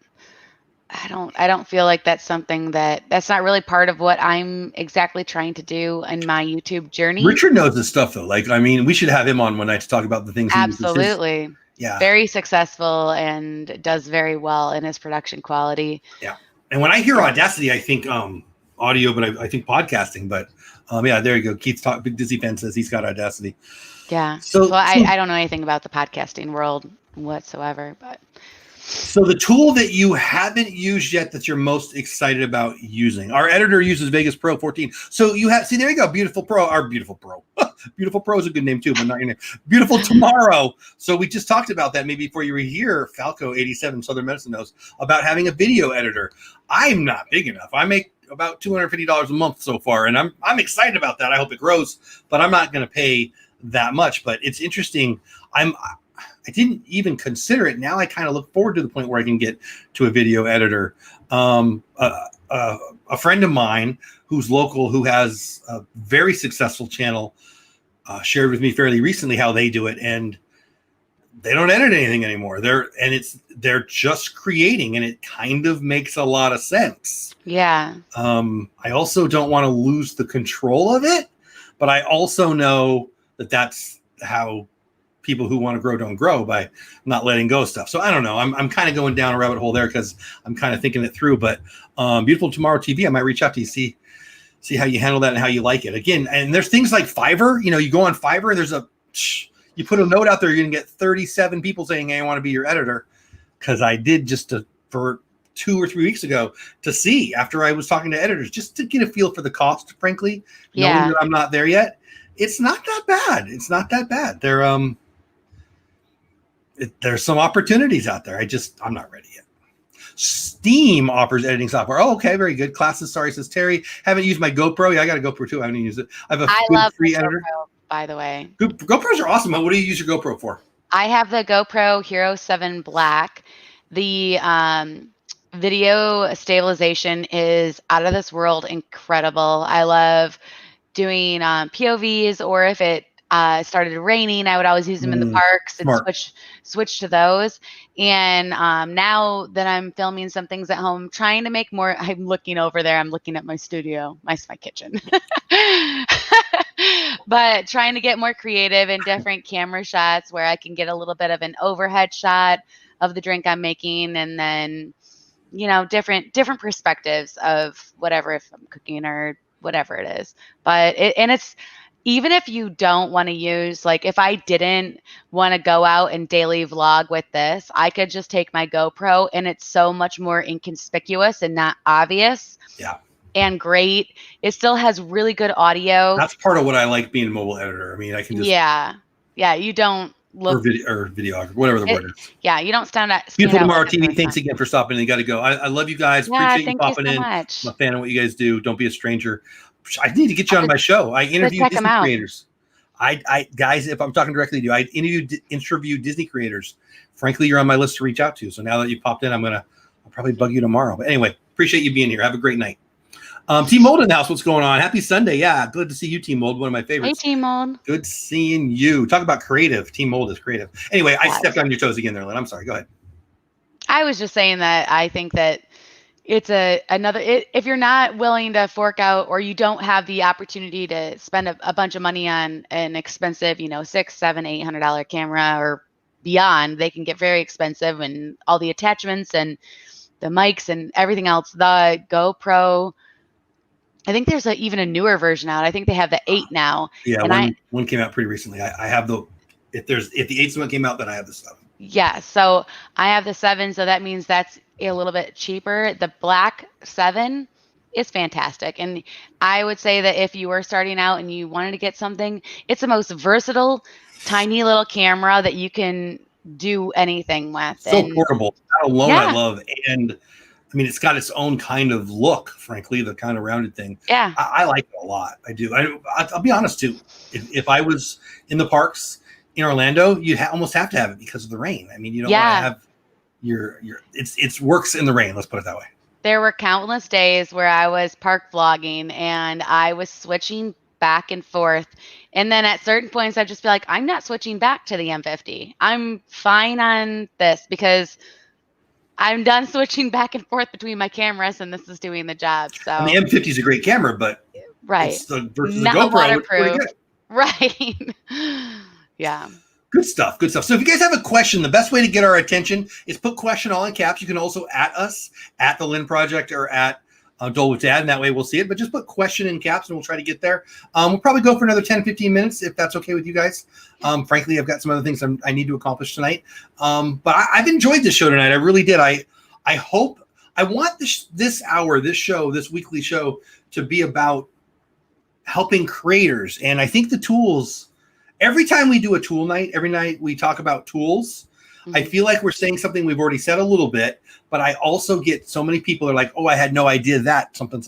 feel like that's something that's not really part of what I'm exactly trying to do in my YouTube journey. Richard knows this stuff though. Like, I mean, we should have him on one night to talk about the things. Absolutely. Yeah. Very successful and does very well in his production quality. Yeah. And when I hear Audacity, I think audio, but I think podcasting. But yeah, there you go. Keith's big Disney fan says he's got Audacity. Yeah. So I don't know anything about the podcasting world whatsoever, but. So the tool that you haven't used yet that you're most excited about using. Our editor uses Vegas Pro 14. So you have, there you go, Beautiful Pro. Our Beautiful Pro. Beautiful Pro is a good name too, but not your name. Beautiful Tomorrow. So we just talked about that maybe before you were here. Falco 87 Southern Medicine knows about having a video editor. I'm not big enough. I make about $250 a month so far, and I'm excited about that. I hope it grows, but I'm not going to pay that much. But it's interesting. I didn't even consider it. Now I kind of look forward to the point where I can get to a video editor. A friend of mine who's local, who has a very successful channel, shared with me fairly recently how they do it, and they don't edit anything anymore. They're just creating, and it kind of makes a lot of sense. Yeah. I also don't want to lose the control of it, but I also know that that's how people who want to grow don't grow, by not letting go of stuff. So I don't know. I'm kind of going down a rabbit hole there because I'm kind of thinking it through. But Beautiful Tomorrow TV, I might reach out to you, see how you handle that and how you like it. Again, and there's things like Fiverr. You know, you go on Fiverr, you put a note out there, you're going to get 37 people saying, hey, I want to be your editor. Because I did for 2 or 3 weeks ago to see, after I was talking to editors, just to get a feel for the cost, frankly, knowing that I'm not there yet. It's not that bad. It's not that bad. There's some opportunities out there. I'm not ready yet. Steam offers editing software. Oh, okay, very good. Classes, sorry, says Terry. Haven't used my GoPro. Yeah, I got a GoPro too. I haven't used it. I have a I good love free the editor. GoPro, by the way. Good, GoPros are awesome. What do you use your GoPro for? I have the GoPro Hero 7 Black. The video stabilization is out of this world incredible. I love doing POVs, or if it started raining, I would always use them in the parks and Smart. switch to those. And now that I'm filming some things at home, trying to make more. I'm looking over there. I'm looking at my studio, my kitchen. But trying to get more creative in different camera shots where I can get a little bit of an overhead shot of the drink I'm making, and then different perspectives of whatever, if I'm cooking or whatever it is. But it's, even if you don't want to use, like, if I didn't want to go out and daily vlog with this, I could just take my GoPro, and it's so much more inconspicuous and not obvious. Yeah. And great. It still has really good audio. That's part of what I like being a mobile editor. I mean, I can just you don't look or videographer, whatever the word is. Yeah, you don't stand out. Beautiful Tomorrow like TV. Thanks again for stopping. You got to go. I love you guys. Yeah, Appreciate you popping in. Much. I'm a fan of what you guys do. Don't be a stranger. I need to get you on my show. I interview Disney creators. I guys, if I'm talking directly to you, I interview Disney creators. Frankly, you're on my list to reach out to. So now that you popped in, I'll probably bug you tomorrow. But anyway, appreciate you being here. Have a great night. Team Mold in the house, what's going on? Happy Sunday. Yeah, good to see you, Team Mold. One of my favorites. Hey, Team Mold. Good seeing you. Talk about creative. Team Mold is creative. Anyway, I stepped on your toes again there, Lynn. I'm sorry. Go ahead. I was just saying that I think that it's if you're not willing to fork out, or you don't have the opportunity to spend a bunch of money on an expensive, $600, $700, $800 camera or beyond, they can get very expensive, and all the attachments and the mics and everything else. The GoPro, I think there's even a newer version out. I think they have the 8 now. Yeah, and one came out pretty recently. I have if the 8th one came out, then I have the 7. Yeah, so I have the 7, so that means that's a little bit cheaper. The Black 7 is fantastic, and I would say that if you were starting out and you wanted to get something, it's the most versatile, tiny little camera that you can do anything with. So portable. That alone, I love, and I mean, it's got its own kind of look, frankly, the kind of rounded thing. Yeah. I like it a lot. I do. I'll be honest, too. If I was in the parks in Orlando, you'd almost have to have it because of the rain. I mean, you don't want to have it works in the rain. Let's put it that way. There were countless days where I was park vlogging and I was switching back and forth. And then at certain points, I'd just be like, I'm not switching back to the M50. I'm fine on this because I'm done switching back and forth between my cameras, and this is doing the job. So and the M50 is a great camera, but it's versus the GoPro, it's pretty good. Right. Yeah. Good stuff. Good stuff. So if you guys have a question, the best way to get our attention is put question all in caps. You can also at us, at the Lynn Project, or at Dole Whip Dad, and that way we'll see it. But just put question in caps, and we'll try to get there. We'll probably go for another 10, 15 minutes, if that's okay with you guys. Frankly, I've got some other things I need to accomplish tonight. But I've enjoyed this show tonight. I really did. I hope, I want this hour, this show, this weekly show to be about helping creators. And I think the tools, every time we do a tool night, every night we talk about tools, I feel like we're saying something we've already said a little bit, but I also get so many people are like, oh, I had no idea that something.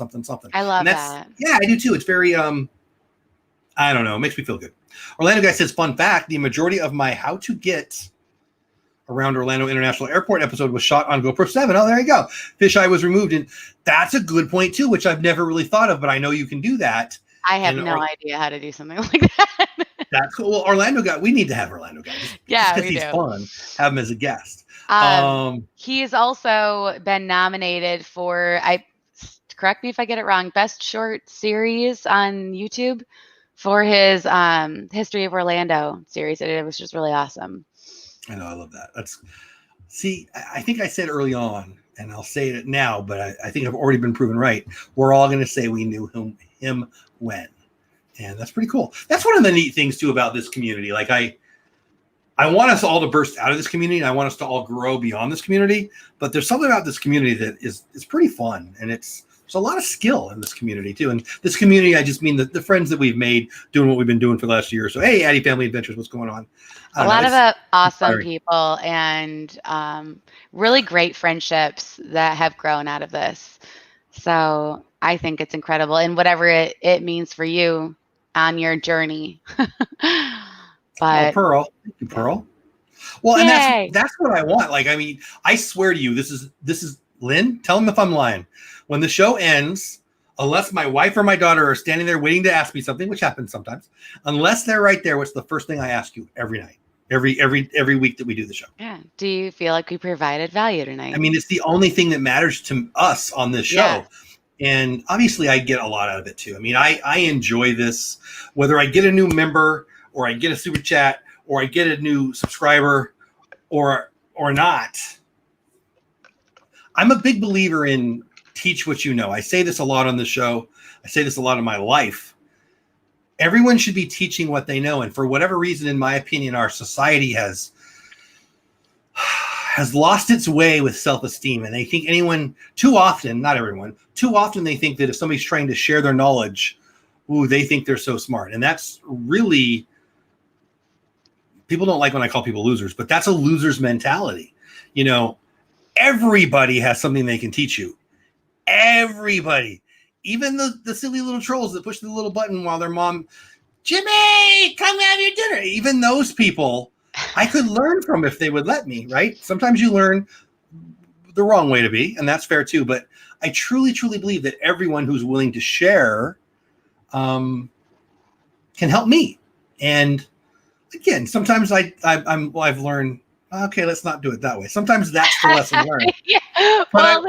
I love that. Yeah, I do too. It's very, I don't know. It makes me feel good. Orlando guy says, fun fact, the majority of my how to get around Orlando International Airport episode was shot on GoPro 7. Oh, there you go. Fisheye was removed. And that's a good point too, which I've never really thought of, but I know you can do that. I have no idea how to do something like that. That's cool. Well, Orlando guy, we need to have Orlando guy. Yeah, because he's fun. Have him as a guest. He's also been nominated for, correct me if I get it wrong, Best Short Series on YouTube for his History of Orlando series. It was just really awesome. I know. I love that. I think I said early on, and I'll say it now, but I think I've already been proven right. We're all going to say we knew him when. And that's pretty cool. That's one of the neat things too about this community. Like I want us all to burst out of this community, and I want us to all grow beyond this community. But there's something about this community that is pretty fun, and it's There's a lot of skill in this community too. And this community, I just mean the friends that we've made doing what we've been doing for the last year or so. Hey, Addie Family Adventures, what's going on? A lot of awesome people and really great friendships that have grown out of this. So I think it's incredible, and whatever it means for you on your journey. But Pearl, thank you, Pearl. Well, yay. and that's what I want. Like, I mean, I swear to you, this is Lynn. Tell them if I'm lying. When the show ends, unless my wife or my daughter are standing there waiting to ask me something, which happens sometimes, unless they're right there, what's the first thing I ask you every night, every week that we do the show? Yeah. Do you feel like we provided value tonight? I mean, it's the only thing that matters to us on this show. Yeah. And obviously I get a lot out of it too. I mean, I enjoy this, whether I get a new member or I get a super chat or I get a new subscriber or not. I'm a big believer in teach what you know. I say this a lot on the show. I say this a lot in my life. Everyone should be teaching what they know. And for whatever reason, in my opinion, our society has lost its way with self-esteem. And they think anyone, too often, not everyone, too often they think that if somebody's trying to share their knowledge, they think they're so smart. And that's really, people don't like when I call people losers, but that's a loser's mentality. You know, everybody has something they can teach you. Everybody. Even the silly little trolls that push the little button while their mom, Jimmy, come have your dinner. Even those people, I could learn from if they would let me, right? Sometimes you learn the wrong way to be, and that's fair too. But I truly, truly believe that everyone who's willing to share can help me. And again, sometimes I've learned, okay, let's not do it that way. Sometimes that's the lesson learned. Yeah. Well,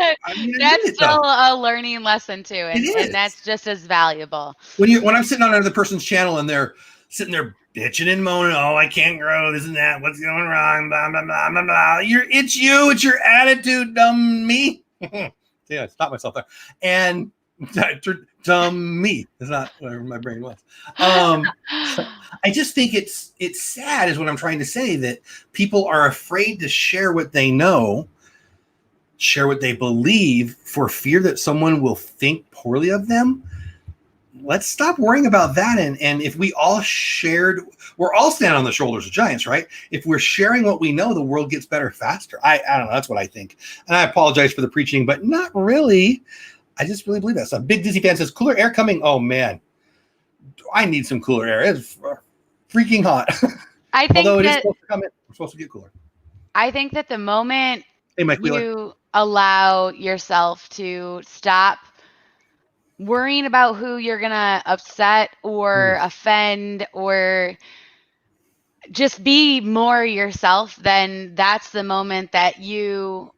that's still a learning lesson too, and that's just as valuable. When I'm sitting on another person's channel and they're sitting there bitching and moaning, oh, I can't grow, this and that, what's going wrong, blah, blah, blah, blah, blah. It's your attitude, dumb me. Yeah, I stopped myself there. And dumb me. That's not whatever my brain was. I just think it's sad is what I'm trying to say, that people are afraid to share what they know, share what they believe for fear that someone will think poorly of them. Let's stop worrying about that. And if we all shared, we're all standing on the shoulders of giants, right? If we're sharing what we know, the world gets better faster. I don't know. That's what I think. And I apologize for the preaching, but not really. I just really believe that. So Big Dizzy Fan says, cooler air coming. Oh, man. I need some cooler air. It's freaking hot. I think although it is supposed to come in. We're supposed to get cooler. I think that the moment you allow yourself to stop worrying about who you're going to upset or offend or just be more yourself, then that's the moment that you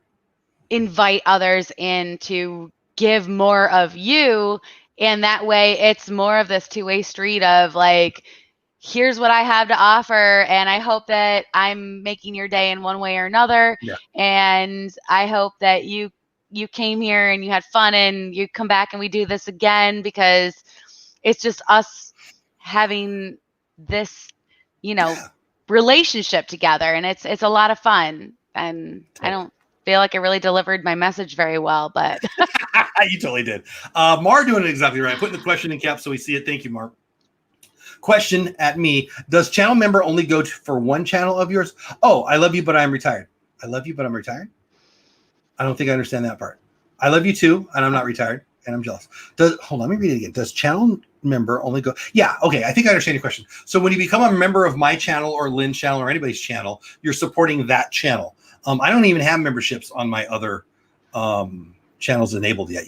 invite others in to give more of you. And that way it's more of this two-way street of like, here's what I have to offer. And I hope that I'm making your day in one way or another. Yeah. And I hope that you came here and you had fun and you come back and we do this again, because it's just us having this, relationship together. And it's a lot of fun. And I don't feel like I really delivered my message very well, but you totally did. Mar doing it exactly right. Putting the question in caps so we see it. Thank you, Mar. Question at me. Does channel member only go for one channel of yours? Oh, I love you, but I'm retired. I love you, but I'm retired. I don't think I understand that part. I love you too, and I'm not retired, and I'm jealous. Hold on, let me read it again. Does channel member only go? Yeah, okay, I think I understand your question. So when you become a member of my channel or Lynn's channel or anybody's channel, you're supporting that channel. I don't even have memberships on my other channels enabled yet.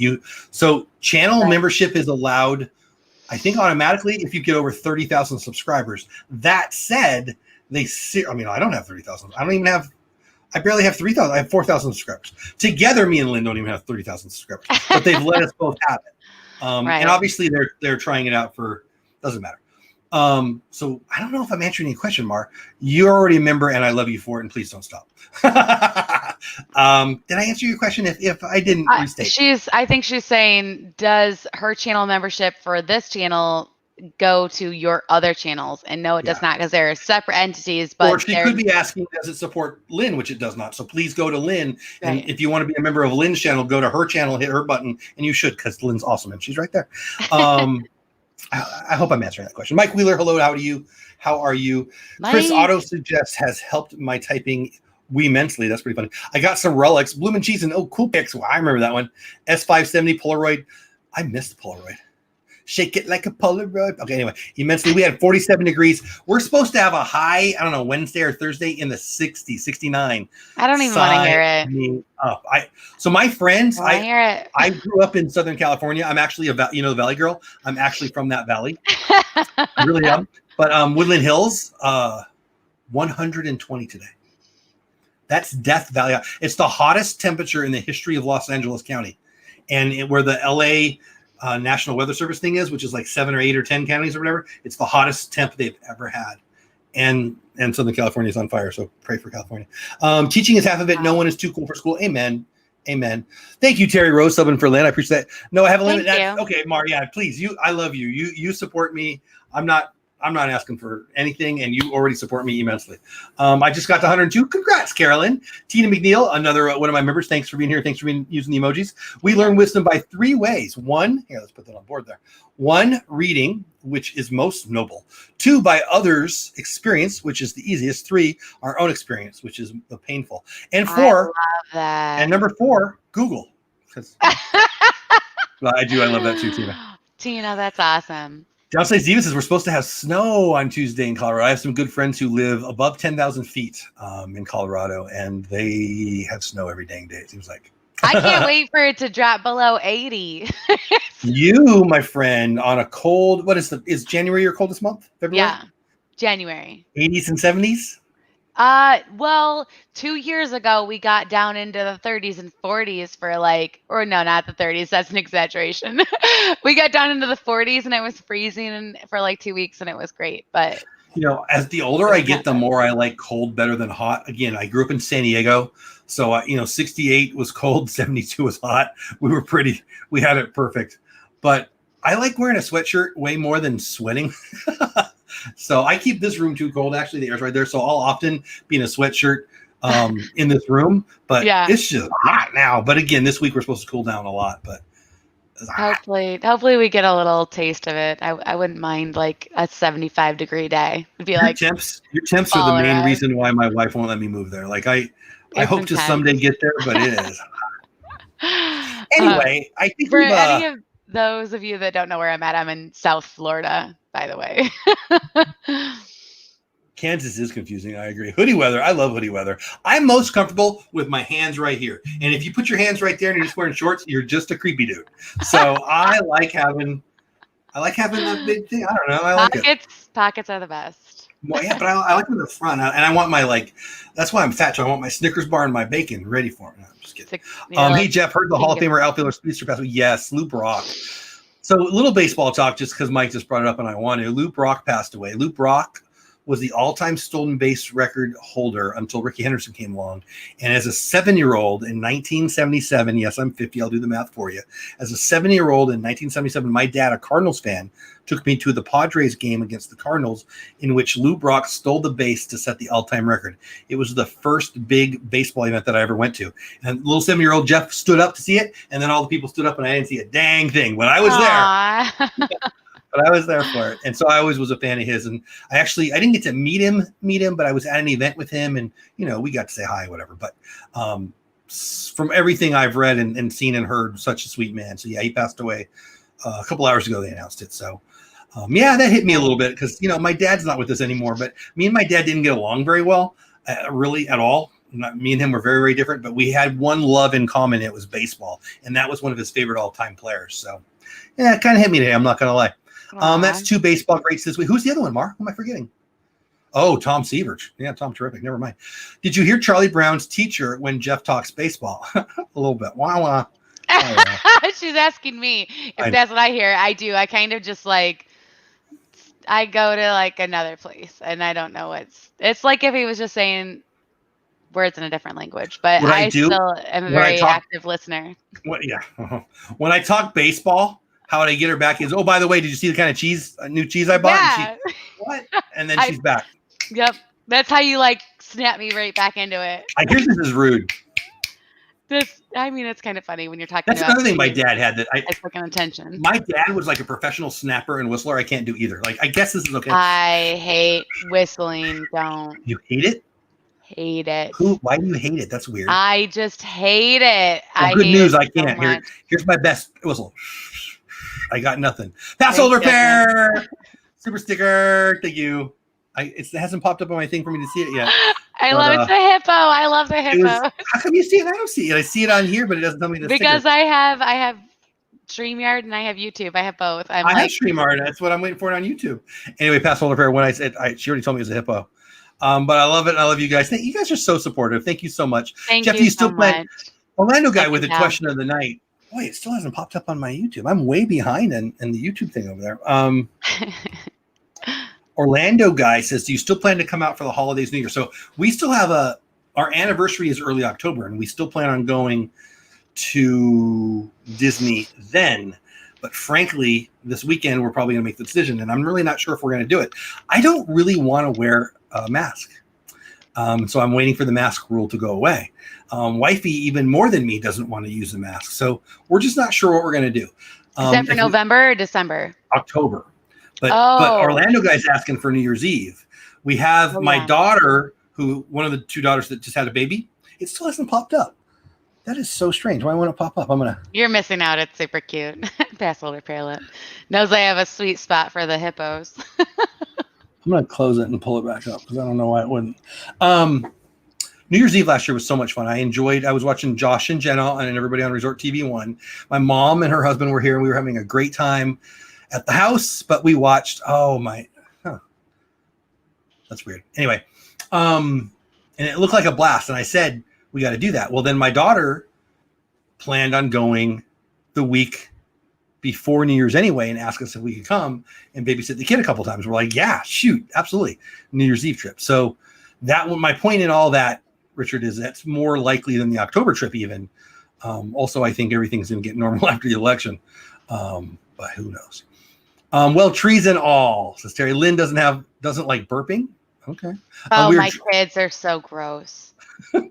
So channel membership is allowed, I think, automatically if you get over 30,000 subscribers. That said, I don't have 30,000. I barely have 3,000. I have 4,000 subscribers. Together, me and Lynn don't even have 30,000 subscribers, but they've let us both have it. Right. And obviously they're trying it out doesn't matter. So I don't know if I'm answering your question, Mar. You're already a member and I love you for it, and please don't stop. Did I answer your question? If I didn't restate. I think she's saying, does her channel membership for this channel go to your other channels, and no, it does not, because they're separate entities. But Or she could be asking, does it support Lynn, which it does not. So please go to Lynn. And if you want to be a member of Lynn's channel, go to her channel, hit her button, and you should, because Lynn's awesome and she's right there. I hope I'm answering that question. Mike Wheeler, hello. How are you? Mike. Chris Auto Suggest has helped my typing immensely. That's pretty funny. I got some relics, Bloom and Cheese, and cool pics. Well, I remember that one. S570 Polaroid. I missed the Polaroid. Shake it like a Polaroid. Okay, anyway, immensely. We had 47 degrees. We're supposed to have a high, I don't know, Wednesday or Thursday in the 60s, 69. I don't even want to hear it. So my friends, I grew up in Southern California. I'm actually the Valley girl. I'm actually from that valley. I really am. But Woodland Hills, 120 today. That's Death Valley. It's the hottest temperature in the history of Los Angeles County. And where the LA National Weather Service thing is, which is like 7 or 8 or 10 counties or whatever, it's the hottest temp they've ever had. And Southern California is on fire, so pray for California. Teaching is half of it. No one is too cool for school. Amen. Amen. Thank you, Terry Rose, subbing for Lynn. I appreciate that. No, I have a limit. Okay, Maria, please. I love you. You support me. I'm not asking for anything, and you already support me immensely. I just got to 102. Congrats, Carolyn. Tina McNeil, another one of my members. Thanks for being here. Thanks for using the emojis. We learn wisdom by 3 ways. 1, here, let's put that on board there. 1, reading, which is most noble. 2, by others' experience, which is the easiest. 3, our own experience, which is the painful. And 4, I love that. And number 4, Google. Well, I do. I love that too, Tina. Tina, that's awesome. Downside Steven says we're supposed to have snow on Tuesday in Colorado. I have some good friends who live above 10,000 feet in Colorado, and they have snow every dang day, it seems like. I can't wait for it to drop below 80. You, my friend, on a cold, is January your coldest month? February? Yeah, January. 80s and 70s? Well, 2 years ago, we got down into the 30s and 40s for or no, not the 30s. That's an exaggeration. We got down into the 40s and it was freezing for 2 weeks and it was great. But as the older I get, the more I like cold better than hot. Again, I grew up in San Diego. So, 68 was cold. 72 was hot. We had it perfect, but I like wearing a sweatshirt way more than sweating. So I keep this room too cold. Actually, the air's right there. So I'll often be in a sweatshirt in this room, but it's just hot now. But again, this week we're supposed to cool down a lot, but hopefully we get a little taste of it. I wouldn't mind a 75-degree day. It'd be your temps are the main reason why my wife won't let me move there. I hope to someday get there, but it is hot. Anyway, I think for any of those of you that don't know where I'm at, I'm in South Florida, by the way. Kansas is confusing. I agree. Hoodie weather. I love hoodie weather. I'm most comfortable with my hands right here. And if you put your hands right there and you're just wearing shorts, you're just a creepy dude. So I like having that big thing. I don't know. I like it. Pockets are the best. Well, yeah, but I like them in the front. And I want my that's why I'm fat. So I want my Snickers bar and my bacon ready for it. No, I'm just kidding. Hey, Jeff, heard the Hall of Famer outfielder speedster pass? Yes, Lou Brock. So a little baseball talk, just because Mike just brought it up and I want to. Lou Brock passed away. Lou Brock was the all-time stolen base record holder until Ricky Henderson came along. And as a 7-year-old in 1977, yes, I'm 50, I'll do the math for you. As a 7-year-old in 1977, my dad, a Cardinals fan, took me to the Padres game against the Cardinals, in which Lou Brock stole the base to set the all-time record. It was the first big baseball event that I ever went to. And little 7-year-old Jeff stood up to see it, and then all the people stood up, and I didn't see a dang thing. But I was there. But I was there for it. And so I always was a fan of his. And I didn't get to meet him, but I was at an event with him, and, we got to say hi, whatever. But from everything I've read and seen and heard, such a sweet man. So, yeah, he passed away a couple hours ago. They announced it. So, that hit me a little bit because, my dad's not with us anymore. But me and my dad didn't get along very well, really at all. Me and him were very, very different. But we had one love in common. It was baseball. And that was one of his favorite all-time players. So, yeah, it kind of hit me today. I'm not going to lie. That's 2 baseball greats this week. Who's the other one, Mar? Who am I forgetting? Oh, Tom Sievert. Yeah, Tom, terrific. Never mind. Did you hear Charlie Brown's teacher when Jeff talks baseball? A little bit. Wah. She's asking me if that's what I hear. I do. I kind of just I go to another place and I don't know it's like if he was just saying words in a different language, but I still am a very active listener. When I talk baseball, how would I get her back is, oh, by the way, did you see the kind of cheese, new cheese I bought? Yeah. And she, what? And then I- she's back. Yep. That's how you like snap me right back into it. I hear this is rude. I mean, it's kind of funny when you're talking That's about another thing my cheese dad had that as like an attention. my dad was like a professional snapper and whistler. I can't do either. Like, I guess this is okay. I hate whistling. Don't. You hate it? Hate it. Why do you hate it? That's weird. I just hate it. Well, good news, I can't. Here's my best whistle. I got nothing. Pass holder pair. Super sticker. Thank you. It hasn't popped up on my thing for me to see it yet. I love it. The hippo. I love the hippo. How come you see it? I don't see it. I see it on here, but it doesn't tell me the because sticker. I have StreamYard and I have YouTube. I have both. I have StreamYard. That's what I'm waiting for it on YouTube. Anyway, pass holder pair. When I said, she already told me it was a hippo. But I love it. I love you guys. You guys are so supportive. Thank you so much. Jeff, you still plan Orlando guy with the question of the night. Boy, it still hasn't popped up on my YouTube. I'm way behind in the YouTube thing over there. Orlando guy says, do you still plan to come out for the holidays, New Year? So we still have our anniversary is early October, and we still plan on going to Disney then. But frankly, this weekend, we're probably going to make the decision, and I'm really not sure if we're going to do it. I don't really want to wear a mask. So I'm waiting for the mask rule to go away. Wifey, even more than me, doesn't want to use the mask. So we're just not sure what we're going to do. Is that for November or December? October. But Orlando guy's asking for New Year's Eve. We have my daughter, one of the two daughters that just had a baby. It still hasn't popped up. That is so strange. Why won't it pop up? You're missing out. It's super cute. Pass holder parrot. Knows I have a sweet spot for the hippos. I'm going to close it and pull it back up because I don't know why it wouldn't. New Year's Eve last year was so much fun. I was watching Josh and Jenna and everybody on Resort TV 1. My mom and her husband were here, and we were having a great time at the house, but we watched, that's weird. Anyway, and it looked like a blast. And I said, we got to do that. Well, then my daughter planned on going the week before New Year's anyway and asked us if we could come and babysit the kid a couple times. We're like, yeah, shoot, absolutely. New Year's Eve trip. So my point in all that, Richard, is that's more likely than the October trip even. Also, I think everything's going to get normal after the election. But who knows? Well, trees and all, says Terry. Lynn doesn't like burping. Okay. Oh, my kids are so gross.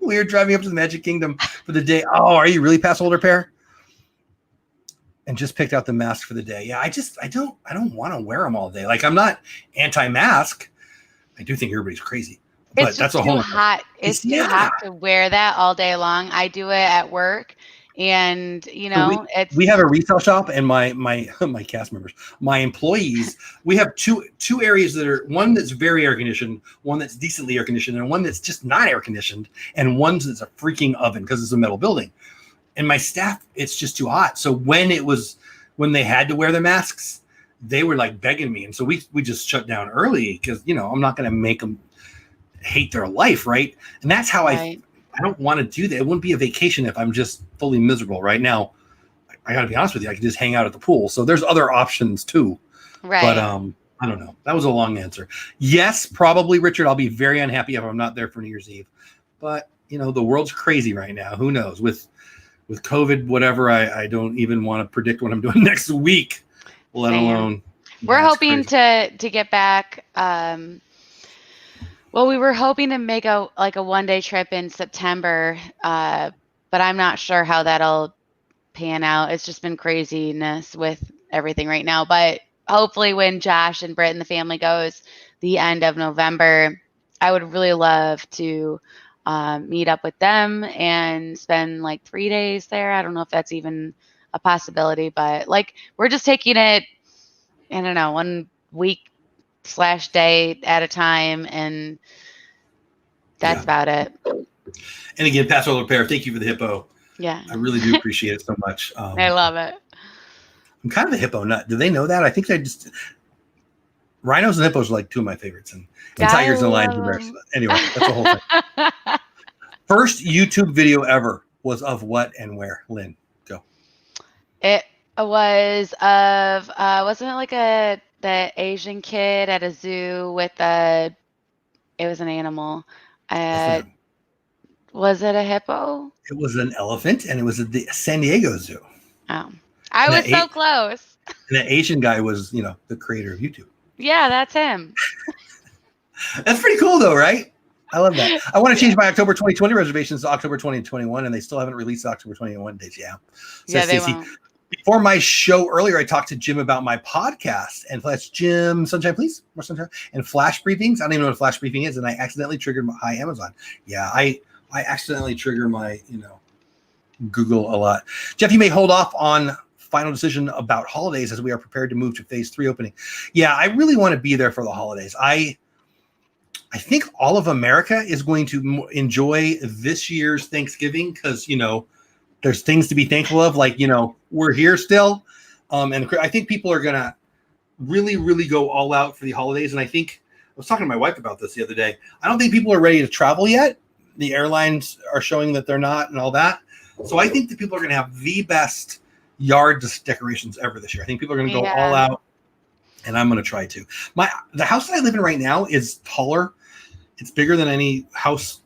We are driving up to the Magic Kingdom for the day. Oh, are you really past older pair? And just picked out the mask for the day. Yeah, I don't want to wear them all day. Like, I'm not anti-mask. I do think everybody's crazy. But it's that's a whole hot. It's too hot to wear that all day long. I do it at work. And we have a retail shop, and my cast members, my employees, we have two areas that are one that's very air conditioned, one that's decently air conditioned, and one that's just not air conditioned, and one that's a freaking oven because it's a metal building. And my staff, it's just too hot. So when they had to wear the masks, they were like begging me, and so we just shut down early because I'm not going to make them hate their life, right? And that's how I don't want to do that. It wouldn't be a vacation if I'm just fully miserable right now. I got to be honest with you. I could just hang out at the pool. So there's other options too. Right. But I don't know. That was a long answer. Yes, probably, Richard. I'll be very unhappy if I'm not there for New Year's Eve. But the world's crazy right now. Who knows? With COVID, whatever. I don't even want to predict what I'm doing next week, let alone. We're hoping to get back. Well, we were hoping to make a one-day trip in September, but I'm not sure how that'll pan out. It's just been craziness with everything right now. But hopefully when Josh and Britt and the family goes the end of November, I would really love to meet up with them and spend 3 days there. I don't know if that's even a possibility, but we're just taking it, I don't know, 1 week / day at a time, and that's about it. And again, Pastor Repair, thank you for the hippo. Yeah, I really do appreciate it so much. I love it. I'm kind of a hippo nut. Do they know that? I think rhinos and hippos are two of my favorites, and tigers and lions and bears. Anyway, that's the whole thing. First YouTube video ever was of what and where? Lynn, go. It was of wasn't it the Asian kid at a zoo with it was an animal. Was it a hippo? It was an elephant, and it was at the San Diego Zoo. Oh, I And was so close. that Asian guy was, the creator of YouTube. Yeah, that's him. That's pretty cool, though, right? I love that. I want to change Yeah. my October 2020 reservations to October 2021, and they still haven't released the October 21 dates. Yeah. Yeah, Says they Stacy. won't. Before my show earlier, I talked to Jim about my podcast, and that's Jim Sunshine, please, more sunshine, and flash briefings. I don't even know what a flash briefing is, and I accidentally triggered my Amazon. Yeah, I accidentally trigger my Google a lot. Jeff, you may hold off on final decision about holidays as we are prepared to move to phase 3 opening. Yeah, I really want to be there for the holidays. I think all of America is going to enjoy this year's Thanksgiving because, there's things to be thankful of. Like, we're here still. And I think people are going to really, really go all out for the holidays. And I think I was talking to my wife about this the other day. I don't think people are ready to travel yet. The airlines are showing that they're not and all that. So I think that people are going to have the best yard decorations ever this year. I think people are going to go all out, and I'm going to try to. The house that I live in right now is taller. It's bigger than any house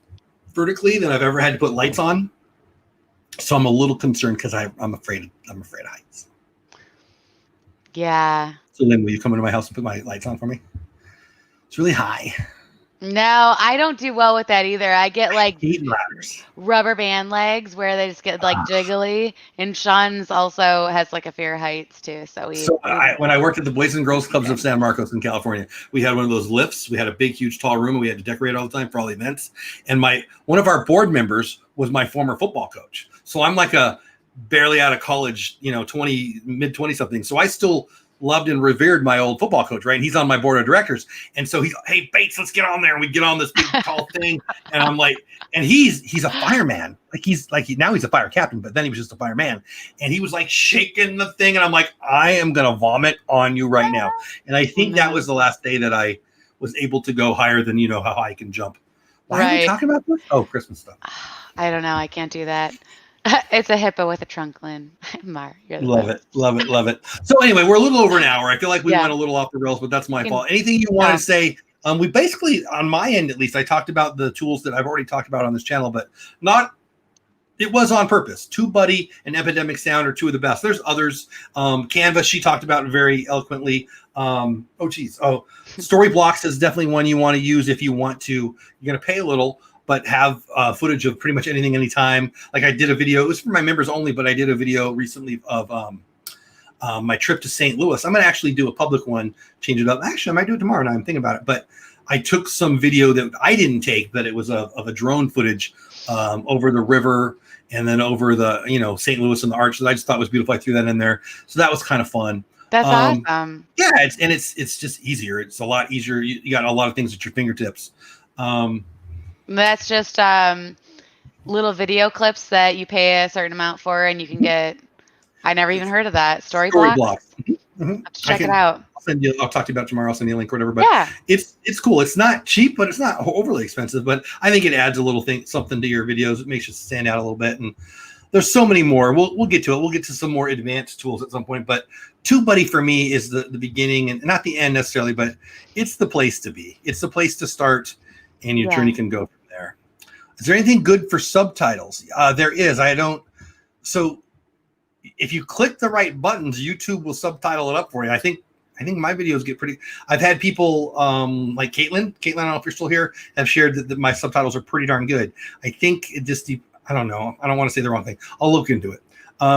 vertically that I've ever had to put lights on. So I'm a little concerned because I'm afraid of heights. Yeah. So Lynn, will you come into my house and put my lights on for me? It's really high. No, I don't do well with that either. I get like Heat ladders. rubber band legs where they just get like jiggly. And Sean's also has like a fear of heights too. So when I worked at the Boys and Girls Clubs of San Marcos in California, we had one of those lifts. We had a big, huge, tall room, and we had to decorate all the time for all the events. And one of our board members was my former football coach. So I'm like a barely out of college, mid-20 something. So I still loved and revered my old football coach, right? And he's on my board of directors. And so he's like, hey, Bates, let's get on there. And we get on this big tall thing. And I'm like, and he's a fireman. Now he's a fire captain, but then he was just a fireman. And he was like shaking the thing. And I'm like, I am going to vomit on you right now. And I think that was the last day that I was able to go higher than, how high I can jump. Why are we talking about this? Oh, Christmas stuff. I don't know. I can't do that. It's a hippo with a trunk, Lynn. Mar, you're the Love it. So anyway, we're a little over an hour. I feel like we went a little off the rails, but that's my fault. Anything you want to say? We basically, on my end at least, I talked about the tools that I've already talked about on this channel, but it was on purpose. TubeBuddy and Epidemic Sound are two of the best. There's others. Canva, she talked about very eloquently. Storyblocks is definitely one you want to use if you want to. You're going to pay a little, but have footage of pretty much anything, anytime. Like I did a video, it was for my members only, but I did a video recently of my trip to St. Louis. I'm going to actually do a public one, change it up. Actually, I might do it tomorrow now. I'm thinking about it. But I took some video that I didn't take, but it was of a drone footage over the river and then over the, St. Louis and the arch that I just thought was beautiful. I threw that in there. So that was kind of fun. That's awesome. Yeah, it's just easier. It's a lot easier. You got a lot of things at your fingertips. That's just little video clips that you pay a certain amount for, and you can get. I never even heard of that. Storyblocks. Mm-hmm. Check it out. I'll talk to you about it tomorrow. I'll send you a link or whatever. But it's cool. It's not cheap, but it's not overly expensive. But I think it adds a little something to your videos. It makes you stand out a little bit. And there's so many more. We'll get to it. We'll get to some more advanced tools at some point. But TubeBuddy for me is the beginning and not the end necessarily, but it's the place to be. It's the place to start, and your journey can go from there. Is there anything good for subtitles? There is. So if you click the right buttons, YouTube will subtitle it up for you. I think my videos get pretty. I've had people like Caitlin. I don't know if you're still here. Have shared that my subtitles are pretty darn good. I think it just. I don't know. I don't want to say the wrong thing. I'll look into it.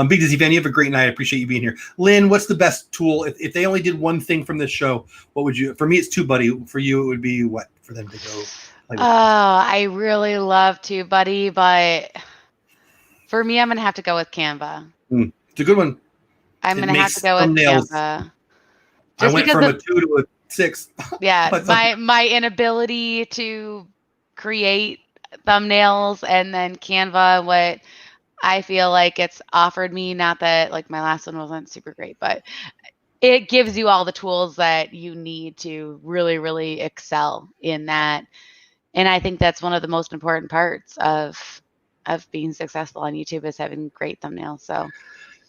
Big Dizzy fan, you have a great night. I appreciate you being here. Lynn, what's the best tool? If they only did one thing from this show, what would you? For me, it's TubeBuddy. For you, it would be what for them to go. I really love TubeBuddy, but for me, I'm gonna have to go with Canva. It's a good one. I'm gonna have to go with Canva. I went from a 2 to a 6. Yeah, my inability to create thumbnails, and then Canva, what I feel like it's offered me, not that like my last one wasn't super great, but it gives you all the tools that you need to really, really excel in that. And I think that's one of the most important parts of being successful on YouTube is having great thumbnails. So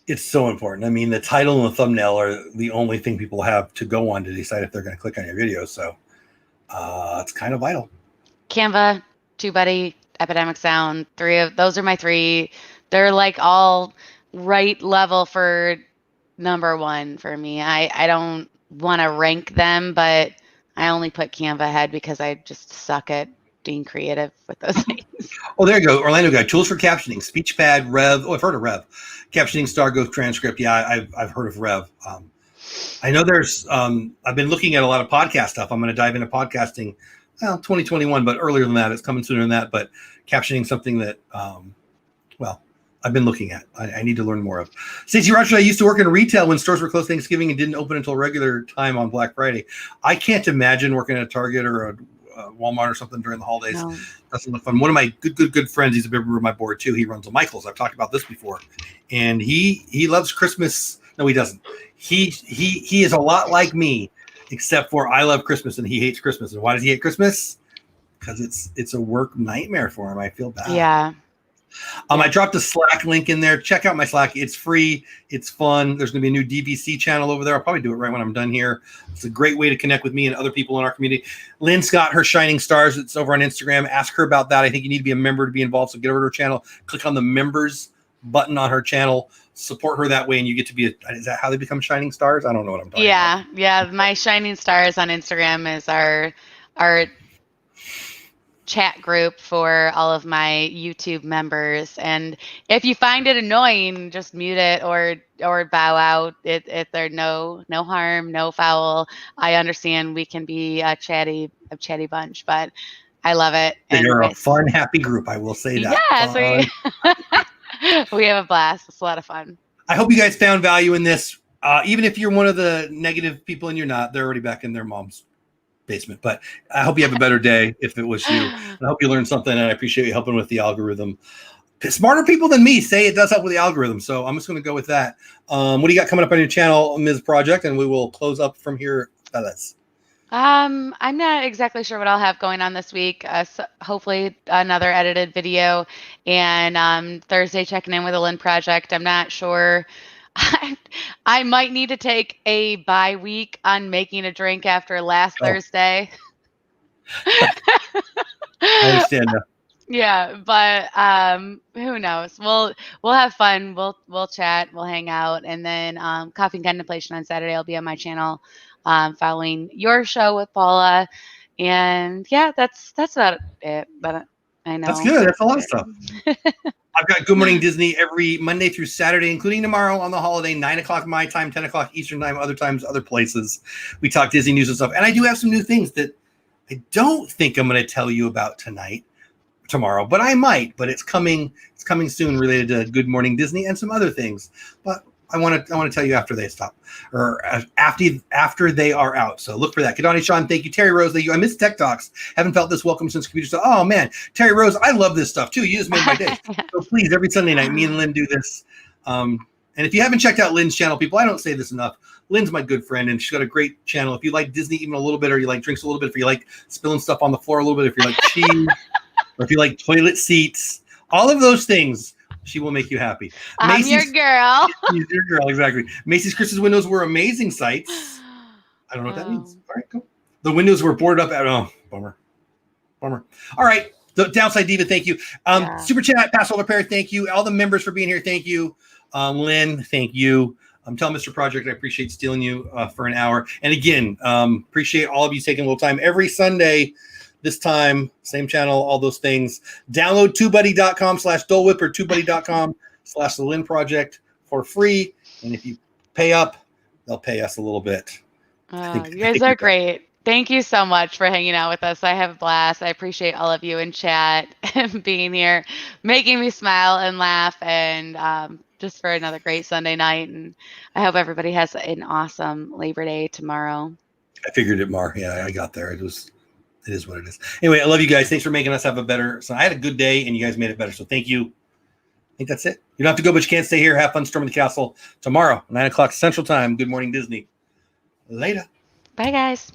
it's so important. I mean, the title and the thumbnail are the only thing people have to go on to decide if they're going to click on your video. So it's kind of vital. Canva, TubeBuddy, Epidemic Sound, those are my 3. They're like all right level for number one for me. I don't want to rank them, but I only put Canva ahead because I just suck at being creative with those things. Oh, there you go. Orlando guy. Tools for captioning. Speechpad, Rev. Oh, I've heard of Rev. Captioning, Stargo, transcript. Yeah, I've heard of Rev. I know there's. I've been looking at a lot of podcast stuff. I'm going to dive into podcasting. Well, 2021, but earlier than that, it's coming sooner than that. But captioning something that, I've been looking at. I need to learn more of. Stacey Roger, I used to work in retail when stores were closed Thanksgiving and didn't open until regular time on Black Friday. I can't imagine working at a Target or a Walmart or something during the holidays. No. Doesn't look fun. One of my good friends, he's a member of my board too. He runs a Michael's. I've talked about this before, and he loves Christmas. No, he doesn't. He is a lot like me, except for I love Christmas and he hates Christmas. And why does he hate Christmas? Because it's a work nightmare for him. I feel bad. Yeah. I dropped a Slack link in there. Check out my Slack. It's free. It's fun. There's going to be a new DVC channel over there. I'll probably do it right when I'm done here. It's a great way to connect with me and other people in our community. Lynn's got her Shining Stars. It's over on Instagram. Ask her about that. I think you need to be a member to be involved. So get over to her channel. Click on the members button on her channel. Support her that way, and you get to be is that how they become Shining Stars? I don't know what I'm talking about. Yeah. My Shining Stars on Instagram is our chat group for all of my YouTube members. And if you find it annoying, just mute it or bow out. If there's no harm, no foul. I understand we can be a chatty bunch, but I love it. You're a fun, happy group. I will say that. Yes, we have a blast. It's a lot of fun. I hope you guys found value in this. Even if you're one of the negative people and you're not, they're already back in their mom's basement. But I hope you have a better day if it was you. And I hope you learned something, and I appreciate you helping with the algorithm. Smarter people than me say it does help with the algorithm, so I'm just going to go with that. What do you got coming up on your channel, Ms. Project? And we will close up from here, fellas. I'm not exactly sure what I'll have going on this week. So hopefully another edited video, and Thursday checking in with the Lynn Project. I'm not sure. I might need to take a bye week on making a drink after last Thursday. I understand that. Yeah, but who knows? We'll have fun. We'll chat. We'll hang out, and then Coffee and Contemplation on Saturday. I'll be on my channel following your show with Paula, and yeah, that's about it. But I know that's good. That's a lot of stuff. I've got Good Morning Disney every Monday through Saturday, including tomorrow on the holiday, 9 o'clock my time, 10 o'clock Eastern time, other times, other places. We talk Disney news and stuff. And I do have some new things that I don't think I'm going to tell you about tomorrow, but I might. But it's coming soon, related to Good Morning Disney and some other things. But I want to tell you after they stop, or after they are out. So look for that. Kadani Sean, thank you. Terry Rose, thank you. I miss Tech Talks. Haven't felt this welcome since computer stuff. Oh man, Terry Rose, I love this stuff too. You just made my day. So please, every Sunday night, me and Lynn do this. And if you haven't checked out Lynn's channel, people, I don't say this enough. Lynn's my good friend, and she's got a great channel. If you like Disney even a little bit, or you like drinks a little bit, if you like spilling stuff on the floor a little bit, if you like cheese, or if you like toilet seats, all of those things, she will make you happy. I'm your girl. She's your girl, exactly. Macy's Christmas windows were amazing sites. I don't know what that means. All right, cool. The windows were boarded up at, bummer. All right. The Downside Diva, thank you. Super Chat, Passover Pair, thank you. All the members for being here, thank you. Lynn, thank you. Tell Mr. Project I appreciate stealing you for an hour. And again, appreciate all of you taking a little time every Sunday. This time, same channel, all those things. Download TubeBuddy.com/Dole Whip or TubeBuddy.com/The Lynn Project for free. And if you pay up, they'll pay us a little bit. You guys are great. Thank you so much for hanging out with us. I have a blast. I appreciate all of you in chat and being here, making me smile and laugh, and just for another great Sunday night. And I hope everybody has an awesome Labor Day tomorrow. I figured it, Mar. Yeah, I got there. It is what it is. Anyway, I love you guys. Thanks for making us have a better. So I had a good day, and you guys made it better. So thank you. I think that's it. You don't have to go, but you can't stay here. Have fun storming the castle tomorrow, 9 o'clock Central Time. Good Morning Disney. Later. Bye, guys.